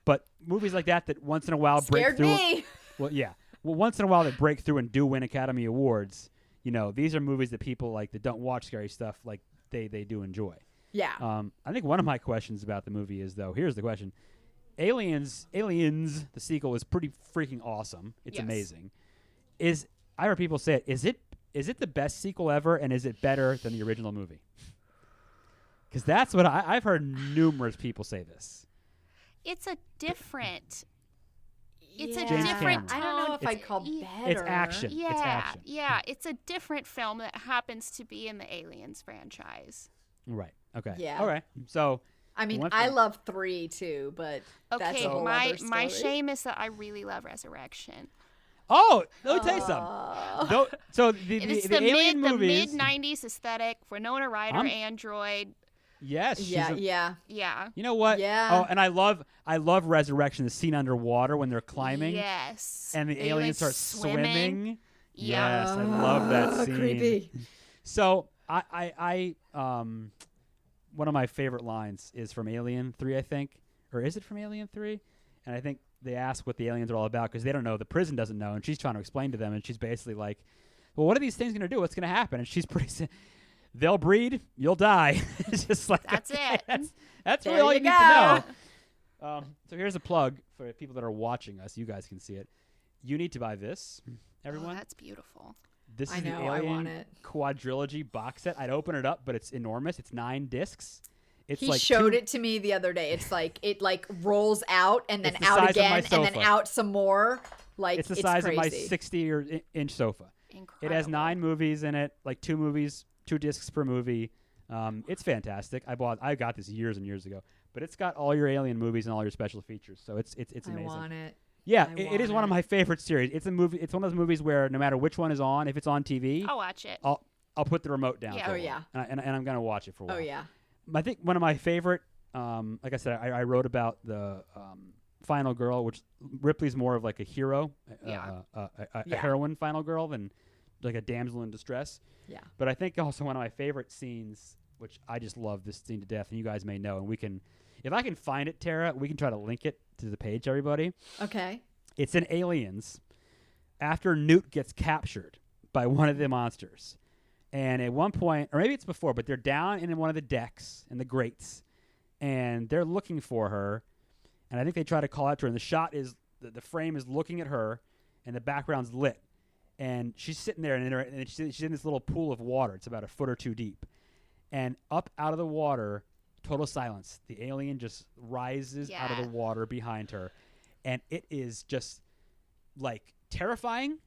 But movies like that once in a while break Scared through. me. Well, yeah. Well, once in a while they break through and do win Academy Awards. You know, these are movies that people like that don't watch scary stuff like they do enjoy. Yeah. I think one of my questions about the movie is though. Here's the question: Aliens, the sequel is pretty freaking awesome. It's Yes. amazing. I heard people say it. Is it the best sequel ever, and is it better than the original movie? Because that's what I've heard numerous people say this. It's a different. It's Yeah. a James different. Cameron. I don't know if tone. I'd call Yeah. better. It's action. Yeah, It's action. yeah, it's a different film that happens to be in the Aliens franchise. Right. Okay. Yeah. All right. So I mean, Went I from- love 3 too, but that's Okay, a whole my other story. my shame is that I really love Resurrection. Oh, let me tell you something. So the It's Alien the movies. mid '90s aesthetic. Winona Ryder, I'm- android. Yes. she's Yeah, a- yeah. Yeah. You know what? Yeah. Oh, and I love Resurrection, the scene underwater when they're climbing. Yes. And the aliens start swimming. Yeah. Yes, I love that scene. Creepy. So I one of my favorite lines is from Alien 3, I think, or is it from Alien 3? And I think they ask what the aliens are all about because they don't know. The prison doesn't know, and she's trying to explain to them, and she's basically like, "Well, what are these things going to do? What's going to happen?" And she's pretty. They'll breed, you'll die. It's just like That's it. That's There really all you you need to go. know. So here's a plug for people that are watching us. You guys can see it. You need to buy this, everyone. Oh, that's beautiful. This I is know, the I Alien want it. quadrilogy box set. I'd open it up, but it's enormous. It's 9 discs. It's He like showed two- it to me the other day. It's like it like rolls out and then It's the out size of my again and then sofa. out some more. Like It's the size crazy. of my 60-inch sofa. Incredible. It has 9 movies in it, like 2 movies, 2 discs per movie. It's fantastic. I got this years and years ago, but it's got all your Alien movies and all your special features. So it's amazing. I want it. Yeah, I it is want one of it. my favorite series. It's a movie. It's one of those movies where no matter which one is on, if it's on TV, I'll watch it. I'll put the remote down. Yeah. for Oh, a while. yeah. And I'm gonna watch it for a while. Oh yeah. I think one of my favorite, like I said, I wrote about the Final Girl, which Ripley's more of like a hero, Yeah. a Yeah. heroine Final Girl than like a damsel in distress. Yeah. But I think also one of my favorite scenes, which I just love this scene to death, and you guys may know, and we can, if I can find it, Tara, we can try to link it to the page, everybody. Okay. It's in Aliens after Newt gets captured by one of the monsters. And at one point, or maybe it's before, but they're down in one of the decks in the grates, and they're looking for her. And I think they try to call out to her, and the shot is, the frame is looking at her, and the background's lit. And she's sitting there, and she's in this little pool of water. It's about a foot or 2 deep. And up out of the water, total silence. The alien just rises out of the water behind her. And it is just, like, terrifying.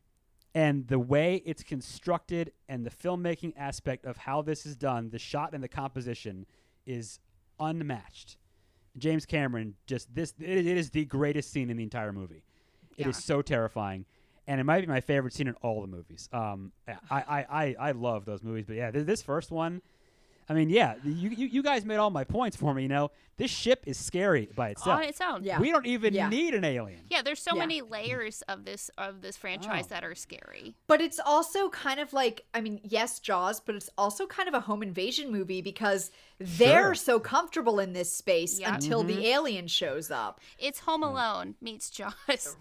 And the way it's constructed and the filmmaking aspect of how this is done, the shot and the composition is unmatched. James Cameron, it is the greatest scene in the entire movie. It is so terrifying. And it might be my favorite scene in all the movies. I love those movies. But, yeah, this first one, I mean, yeah, you guys made all my points for me. You know, this ship is scary by itself. On its own. Yeah. We don't even need an alien. Yeah, there's so Yeah. many layers of this franchise that are scary. But it's also kind of like, I mean, yes, Jaws, but it's also kind of a home invasion movie because they're so comfortable in this space Yeah. until the alien shows up. It's Home Alone meets Jaws.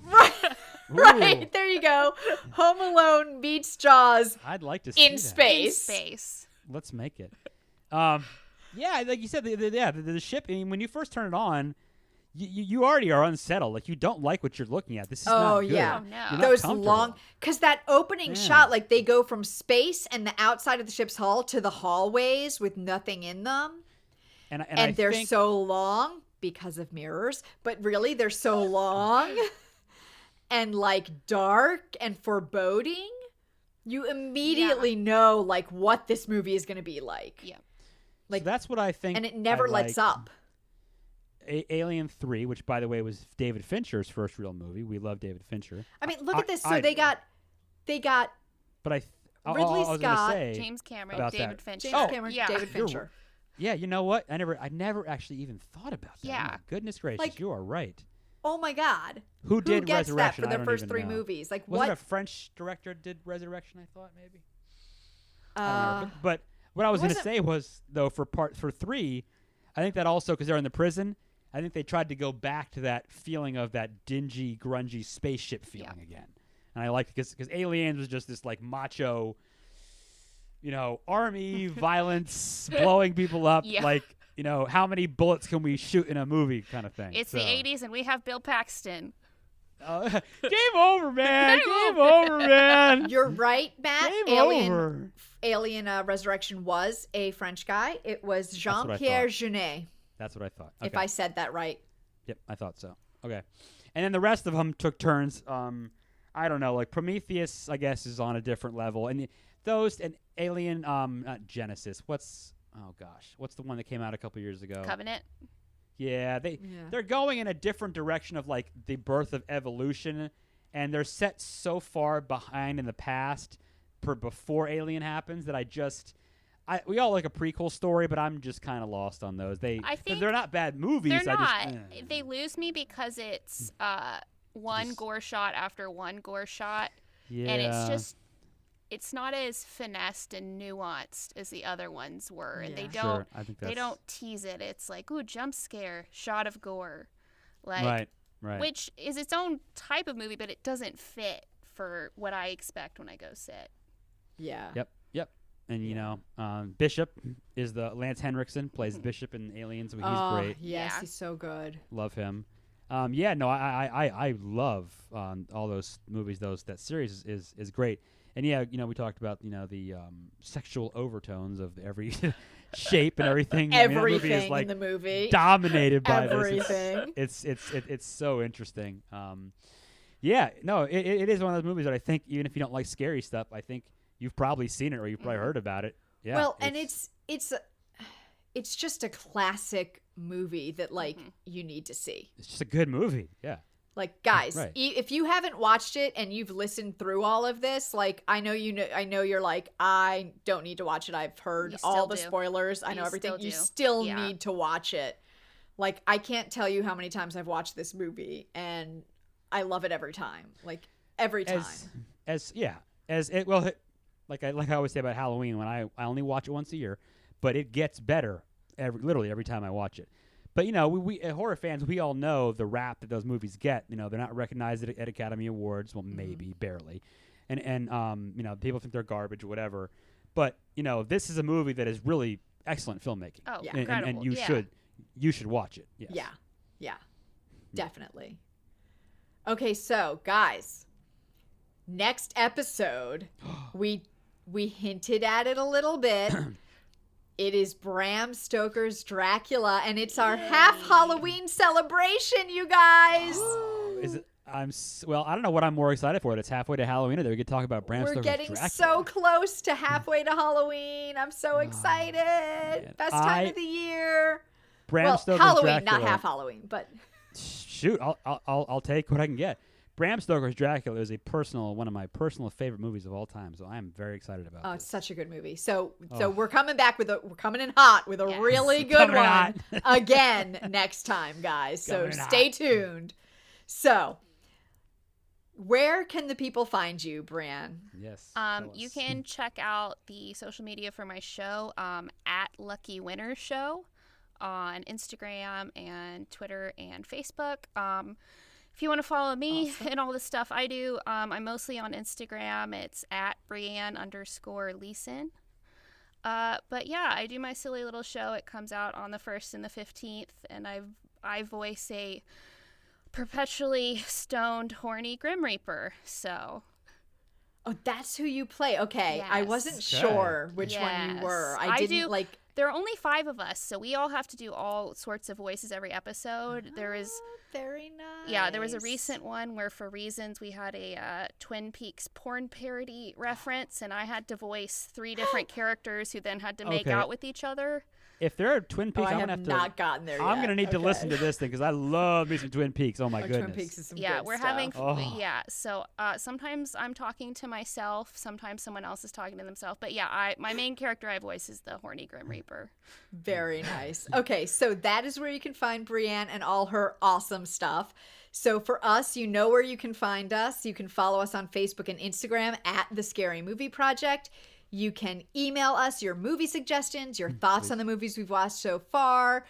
Right, there you go. Home Alone meets Jaws I'd like to see in that. space. In space. Let's make it. Yeah, like you said, the ship. I mean, when you first turn it on, you already are unsettled. Like you don't like what you're looking at. This is not Oh good. yeah, Oh, no. You're not those comfortable. long, because that opening shot, like they go from space and the outside of the ship's hull to the hallways with nothing in them, and and they're think, so long because of mirrors, but really they're so long and like dark and foreboding. You immediately know like what this movie is going to be like. Yeah. Like so that's what I think, and it never I lets liked. up. Alien 3, which by the way was David Fincher's first real movie. We love David Fincher. I mean, look at this. So I they do. got But Ridley I was gonna Scott, say, James Cameron, about David that. Fincher. James Cameron, yeah. David Fincher. yeah, you know what? I never actually even thought about that. Oh Yeah. my goodness gracious, Like- you are right. Oh my God. Who did gets that Resurrection? for I their don't first even 3 know. movies? Like Wasn't what? a French director did Resurrection? I thought maybe. I don't remember. But what I was going to wasn't- say was though for 3, I think that also because they're in the prison, I think they tried to go back to that feeling of that dingy, grungy spaceship feeling again, and I liked it because Aliens was just this like macho, you know, army violence, blowing people up, Yeah. like you know how many bullets can we shoot in a movie kind of thing. It's So- the 80s and we have Bill Paxton. Game over, man. Game over, man. You're right, Matt. Game over. Alien Resurrection was a French guy. It was what I Jean-Pierre thought. Jeunet, That's what I thought. if Okay. I said that right. Yep, I thought so. Okay. And then the rest of them took turns. I don't know, like Prometheus, I guess, is on a different level. And those, and Alien, not Genesis. What's the one that came out a couple years ago? Covenant. Yeah, they're going in a different direction of like the birth of evolution, and they're set so far behind in the past before Alien happens that we all like a prequel story, but I'm just kind of lost on those. They're not bad movies. They're not. They lose me because it's one gore shot after one gore shot, and it's not as finessed and nuanced as the other ones were, and they don't tease it. It's like, ooh, jump scare, shot of gore, like right. Which is its own type of movie, but it doesn't fit for what I expect when I go sit. Yeah. Yep. And Bishop is Lance Henriksen plays Bishop in Aliens. He's great. Yes, he's so good. Love him. I love all those movies. That series is great. And we talked about the sexual overtones of every shape and everything. Everything movie is, like, in the movie dominated by everything. This. It's so interesting. It is one of those movies that I think even if you don't like scary stuff, I think you've probably seen it or you've probably heard about it. Yeah. Well, and it's just a classic movie that you need to see. It's just a good movie. Yeah. Like, guys, if you haven't watched it and you've listened through all of this, like, I know you're like, I don't need to watch it. I've heard all the spoilers. I know everything. You still need to watch it. Like, I can't tell you how many times I've watched this movie, and I love it every time. Like, every time. Like I always say about Halloween, when I only watch it once a year, but it gets better literally every time I watch it. But, we horror fans, we all know the rap that those movies get. They're not recognized at Academy Awards. Well, maybe, barely. And people think they're garbage or whatever. But, this is a movie that is really excellent filmmaking. Oh, yeah. And you should watch it. Yes. Yeah. Definitely. Okay, so, guys, next episode, we hinted at it a little bit. It is Bram Stoker's Dracula, and it's our half Halloween celebration, you guys. Is it? I don't know what I'm more excited for. It's halfway to Halloween, or that we could talk about Bram Stoker's Dracula. We're getting so close to halfway to Halloween. I'm so excited. Best time of the year. Bram Stoker's Halloween, Dracula. not half Halloween, but shoot, I'll take what I can get. Bram Stoker's Dracula is one of my personal favorite movies of all time, so I'm very excited about it. It's such a good movie. So we're coming back we're coming in hot with a really good one again next time, guys. So stay tuned. So, where can the people find you, Brianne? Yes. You can check out the social media for my show at Lucky Winner Show on Instagram and Twitter and Facebook. If you want to follow me and all the stuff I do, I'm mostly on Instagram. It's at Brianne_Leeson. But yeah, I do my silly little show. It comes out on the 1st and the 15th, and I voice a perpetually stoned, horny Grim Reaper. So. Oh, that's who you play. Okay, yes. I wasn't sure which one you were. I didn't like. There are only 5 of us, so we all have to do all sorts of voices every episode. There is very nice. Yeah, there was a recent one where, for reasons, we had a Twin Peaks porn parody reference, and I had to voice 3 different characters who then had to make out with each other. If there are Twin Peaks, I'm gonna have to. Not gotten there yet. I'm gonna need to listen to this thing because I love me some Twin Peaks. Oh my goodness. Twin Peaks is some good we're stuff. having. Yeah. So sometimes I'm talking to myself. Sometimes someone else is talking to themselves. But yeah, my main character I voice is the horny Grim Reaper. Very nice. Okay, so that is where you can find Brianne and all her awesome stuff. So for us, you know where you can find us. You can follow us on Facebook and Instagram at The Scary Movie Project. You can email us your movie suggestions, your thoughts on the movies we've watched so far,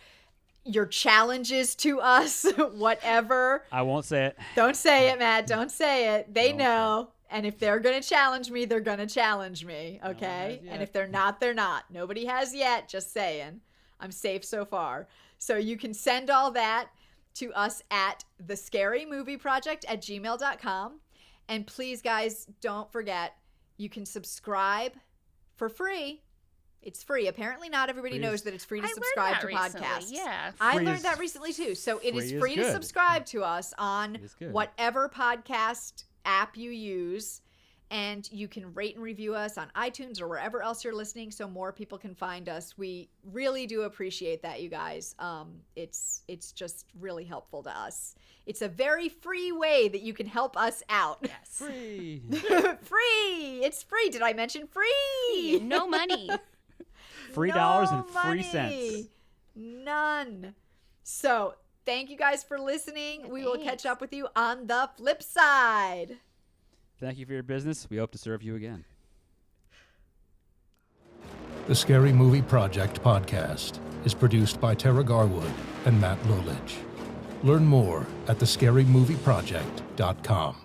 your challenges to us, whatever. I won't say it. Don't say it, Matt. Don't say it. They know. And if they're going to challenge me, they're going to challenge me, okay? And if they're not, they're not. Nobody has yet, just saying. I'm safe so far. So you can send all that to us at thescarymovieproject@gmail.com. And please, guys, don't forget, you can subscribe for free. It's free. Apparently not everybody knows that it's free to subscribe to podcasts. Yeah. I learned that recently too. So it is free to subscribe to us on whatever podcast app you use. And you can rate and review us on iTunes or wherever else you're listening so more people can find us. We really do appreciate that, you guys. It's just really helpful to us. It's a very free way that you can help us out. Yes. Free. Free! It's free. Did I mention free? No money. $3 No and free money. cents. None. So, thank you guys for listening. We will Thanks. catch up with you on the flip side. Thank you for your business. We hope to serve you again. The Scary Movie Project podcast is produced by Tara Garwood and Matt Lolich. Learn more at thescarymovieproject.com.